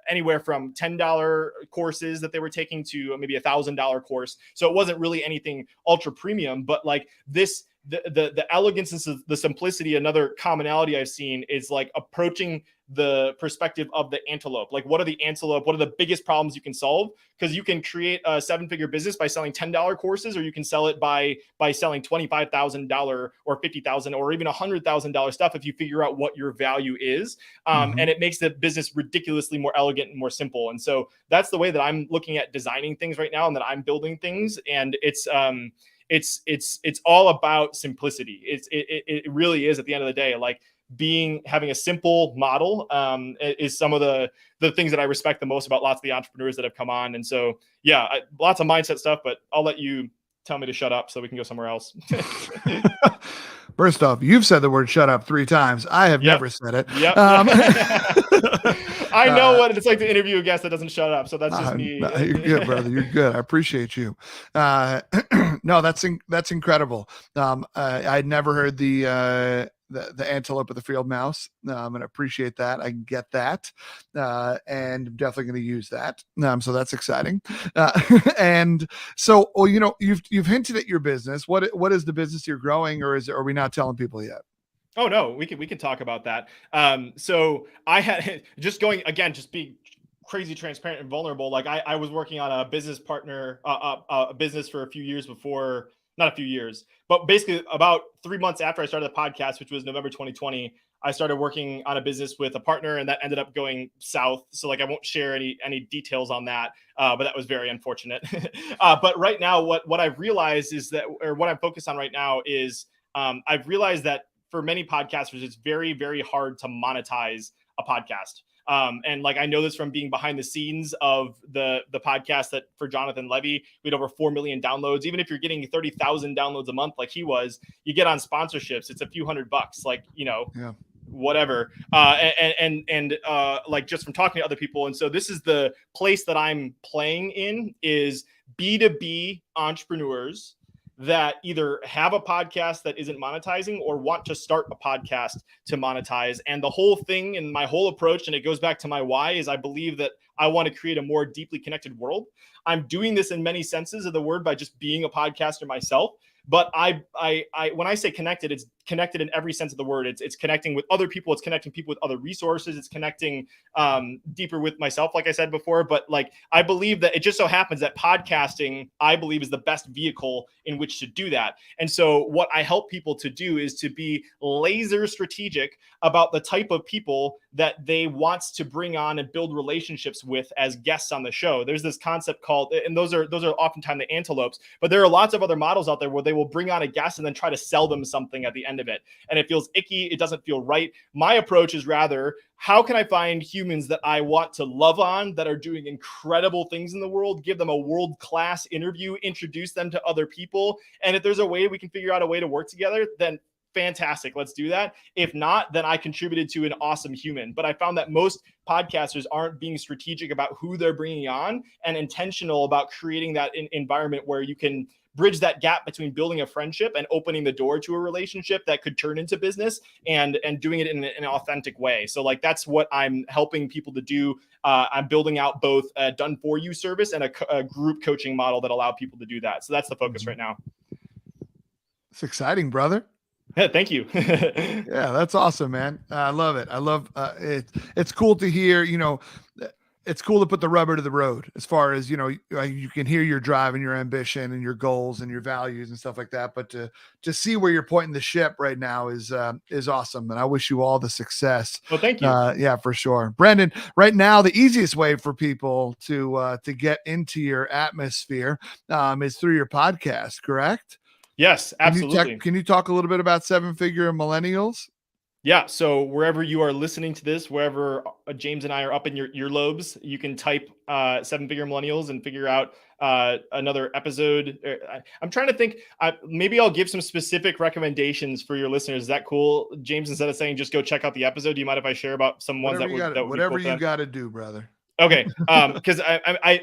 anywhere from $10 courses that they were taking to maybe $1,000 course. So it wasn't really anything ultra premium, but like this, the elegance and the simplicity, another commonality I've seen is like approaching the perspective of the antelope. Like what are the biggest problems you can solve? Because you can create a 7-figure business by selling $10 courses, or you can sell it by selling $25,000 or $50,000 or even $100,000 stuff if you figure out what your value is. And it makes the business ridiculously more elegant and more simple. And so that's the way that I'm looking at designing things right now and that I'm building things. And it's all about simplicity. It really is, at the end of the day. Like, having a simple model is some of the things that I respect the most about lots of the entrepreneurs that have come on. And so, yeah, lots of mindset stuff, but I'll let you tell me to shut up so we can go somewhere else. First off, you've said the word shut up 3 times. I have Yep. never said it. Yep. I know what it's like to interview a guest that doesn't shut up. So that's just me. No, you're good, brother. You're good. I appreciate you. No, that's incredible. I'd never heard the antelope of the field mouse, and I appreciate that. I can get that, and I'm definitely going to use that. So that's exciting. And so, well, you've hinted at your business. What is the business you're growing, or are we not telling people yet? Oh no, we can talk about that. So I had just being crazy transparent and vulnerable. Like, I was working on a business partner, a business for a few years before, not a few years, but basically about 3 months after I started the podcast, which was November 2020, I started working on a business with a partner, and that ended up going south. So, like, I won't share any details on that, but that was very unfortunate. But right now, what I've realized is that, or what I'm focused on right now is, I've realized that for many podcasters, it's very, very hard to monetize a podcast. And like, I know this from being behind the scenes of the podcast that for Jonathan Levy, we had over 4 million downloads. Even if you're getting 30,000 downloads a month, like he was, you get on sponsorships, it's a few $100, like, Yeah. whatever. And like, just from talking to other people. And so this is the place that I'm playing in, is B2B entrepreneurs that either have a podcast that isn't monetizing or want to start a podcast to monetize. And the whole thing, and my whole approach, and it goes back to my why, is I believe that I want to create a more deeply connected world. I'm doing this in many senses of the word by just being a podcaster myself. But I when I say connected, it's connected in every sense of the word. It's connecting with other people. It's connecting people with other resources. It's connecting deeper with myself, like I said before. But like, I believe that it just so happens that podcasting, I believe, is the best vehicle in which to do that. And so what I help people to do is to be laser strategic about the type of people that they want to bring on and build relationships with as guests on the show. There's this concept called, and those are oftentimes the antelopes, but there are lots of other models out there where they will bring on a guest and then try to sell them something at the end of it. And it feels icky. It doesn't feel right. My approach is rather, how can I find humans that I want to love on, that are doing incredible things in the world, give them a world-class interview, introduce them to other people. And if there's a way we can figure out a way to work together, then fantastic, let's do that. If not, then I contributed to an awesome human. But I found that most podcasters aren't being strategic about who they're bringing on and intentional about creating that environment where you can bridge that gap between building a friendship and opening the door to a relationship that could turn into business, and doing it in an authentic way. So like, that's what I'm helping people to do. I'm building out both a done for you service and a group coaching model that allow people to do that. So that's the focus right now. It's exciting, brother. Yeah, thank you. Yeah, that's awesome, man. I love it. I love it. It's cool to hear, it's cool to put the rubber to the road, as far as, you can hear your drive and your ambition and your goals and your values and stuff like that. But to see where you're pointing the ship right now is awesome. And I wish you all the success. Well, thank you. Yeah, for sure. Brandon, right now, the easiest way for people to get into your atmosphere is through your podcast, correct? Yes, absolutely. Can you talk a little bit about 7-Figure Millennials? Yeah. So wherever you are listening to this, wherever James and I are up in your earlobes, you can type 7-Figure Millennials and figure out another episode. I'm trying to think. Maybe I'll give some specific recommendations for your listeners. Is that cool, James? Instead of saying just go check out the episode, do you mind if I share about some ones whatever you got to do, brother? Okay. Because I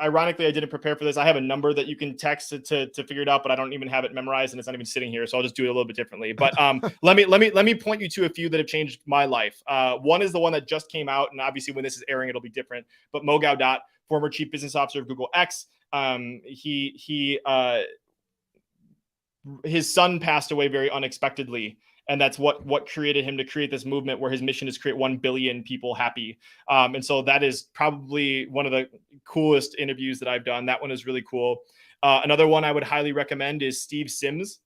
ironically, I didn't prepare for this. I have a number that you can text to figure it out, but I don't even have it memorized, and it's not even sitting here. So I'll just do it a little bit differently. But let me point you to a few that have changed my life. One is the one that just came out, and obviously when this is airing, it'll be different. But Mo Gaudat, former chief business officer of Google X, his son passed away very unexpectedly. And that's what created him to create this movement where his mission is create 1 billion people happy. And so that is probably one of the coolest interviews that I've done. That one is really cool. Another one I would highly recommend is Steve Sims.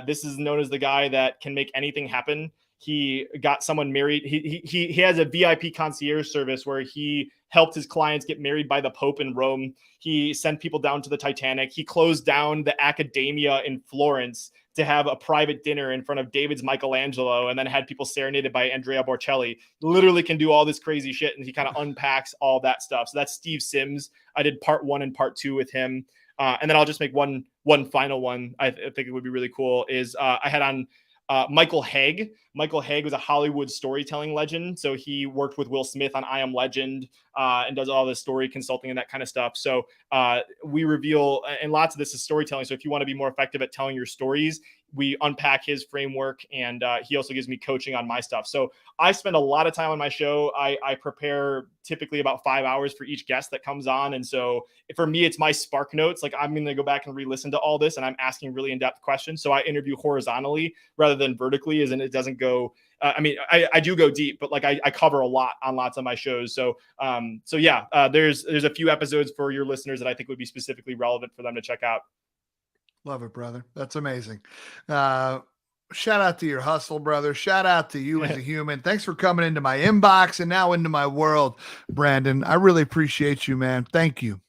This is known as the guy that can make anything happen. He got someone married. He has a VIP concierge service where he helped his clients get married by the Pope in Rome. He sent people down to the Titanic. He closed down the Accademia in Florence to have a private dinner in front of David's Michelangelo, and then had people serenaded by Andrea Bocelli. Literally can do all this crazy shit, and he kind of unpacks all that stuff. So that's Steve Sims. I did part 1 and part 2 with him. And then I'll just make one final one. I think it would be really cool is I had on Michael Haig. Michael Haig was a Hollywood storytelling legend. So he worked with Will Smith on I Am Legend and does all the story consulting and that kind of stuff. So we reveal, and lots of this is storytelling. So if you want to be more effective at telling your stories, we unpack his framework, and he also gives me coaching on my stuff. So I spend a lot of time on my show. I prepare typically about 5 hours for each guest that comes on. And so for me, it's my spark notes. Like I'm going to go back and re-listen to all this, and I'm asking really in-depth questions. So I interview horizontally rather than vertically, as in it doesn't go, I do go deep, but like I cover a lot on lots of my shows. So there's a few episodes for your listeners that I think would be specifically relevant for them to check out. Love it, brother. That's amazing. Shout out to your hustle, brother. Shout out to you as a human. Thanks for coming into my inbox and now into my world, Brandon. I really appreciate you, man. Thank you.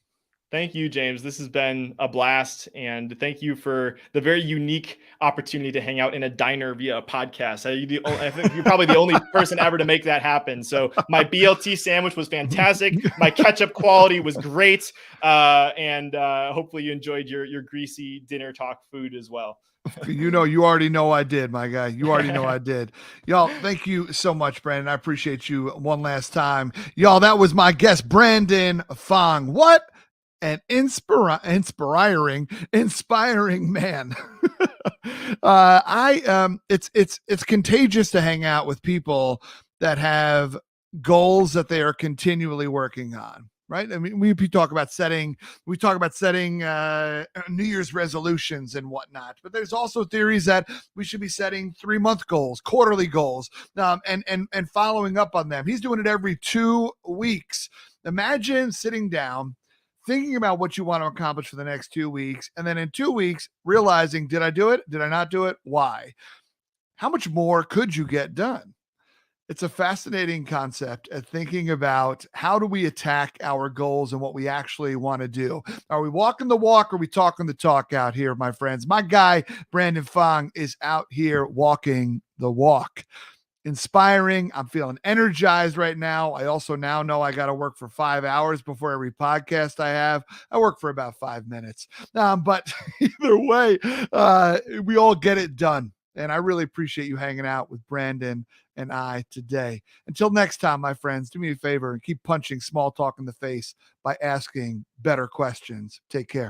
Thank you, James. This has been a blast. And thank you for the very unique opportunity to hang out in a diner via a podcast. I think you're probably the only person ever to make that happen. So my BLT sandwich was fantastic. My ketchup quality was great. And hopefully you enjoyed your greasy dinner talk food as well. You already know I did, my guy. You already know I did. Y'all, thank you so much, Brandon. I appreciate you one last time. Y'all, that was my guest, Brandon Fong. What an inspiring man. It's contagious to hang out with people that have goals that they are continually working on. Right. I mean, we talk about setting New Year's resolutions and whatnot, but there's also theories that we should be setting 3-month goals, quarterly goals, and following up on them. He's doing it every 2 weeks. Imagine sitting down, thinking about what you want to accomplish for the next 2 weeks, and then in 2 weeks, realizing, did I do it? Did I not do it? Why? How much more could you get done? It's a fascinating concept at thinking about how do we attack our goals and what we actually want to do. Are we walking the walk or are we talking the talk out here, my friends? My guy, Brandon Fong, is out here walking the walk. Inspiring. I'm feeling energized right now. I also now know I got to work for 5 hours before every podcast I have. I work for about 5 minutes. But either way, we all get it done. And I really appreciate you hanging out with Brandon and I today. Until next time, my friends, do me a favor and keep punching small talk in the face by asking better questions. Take care.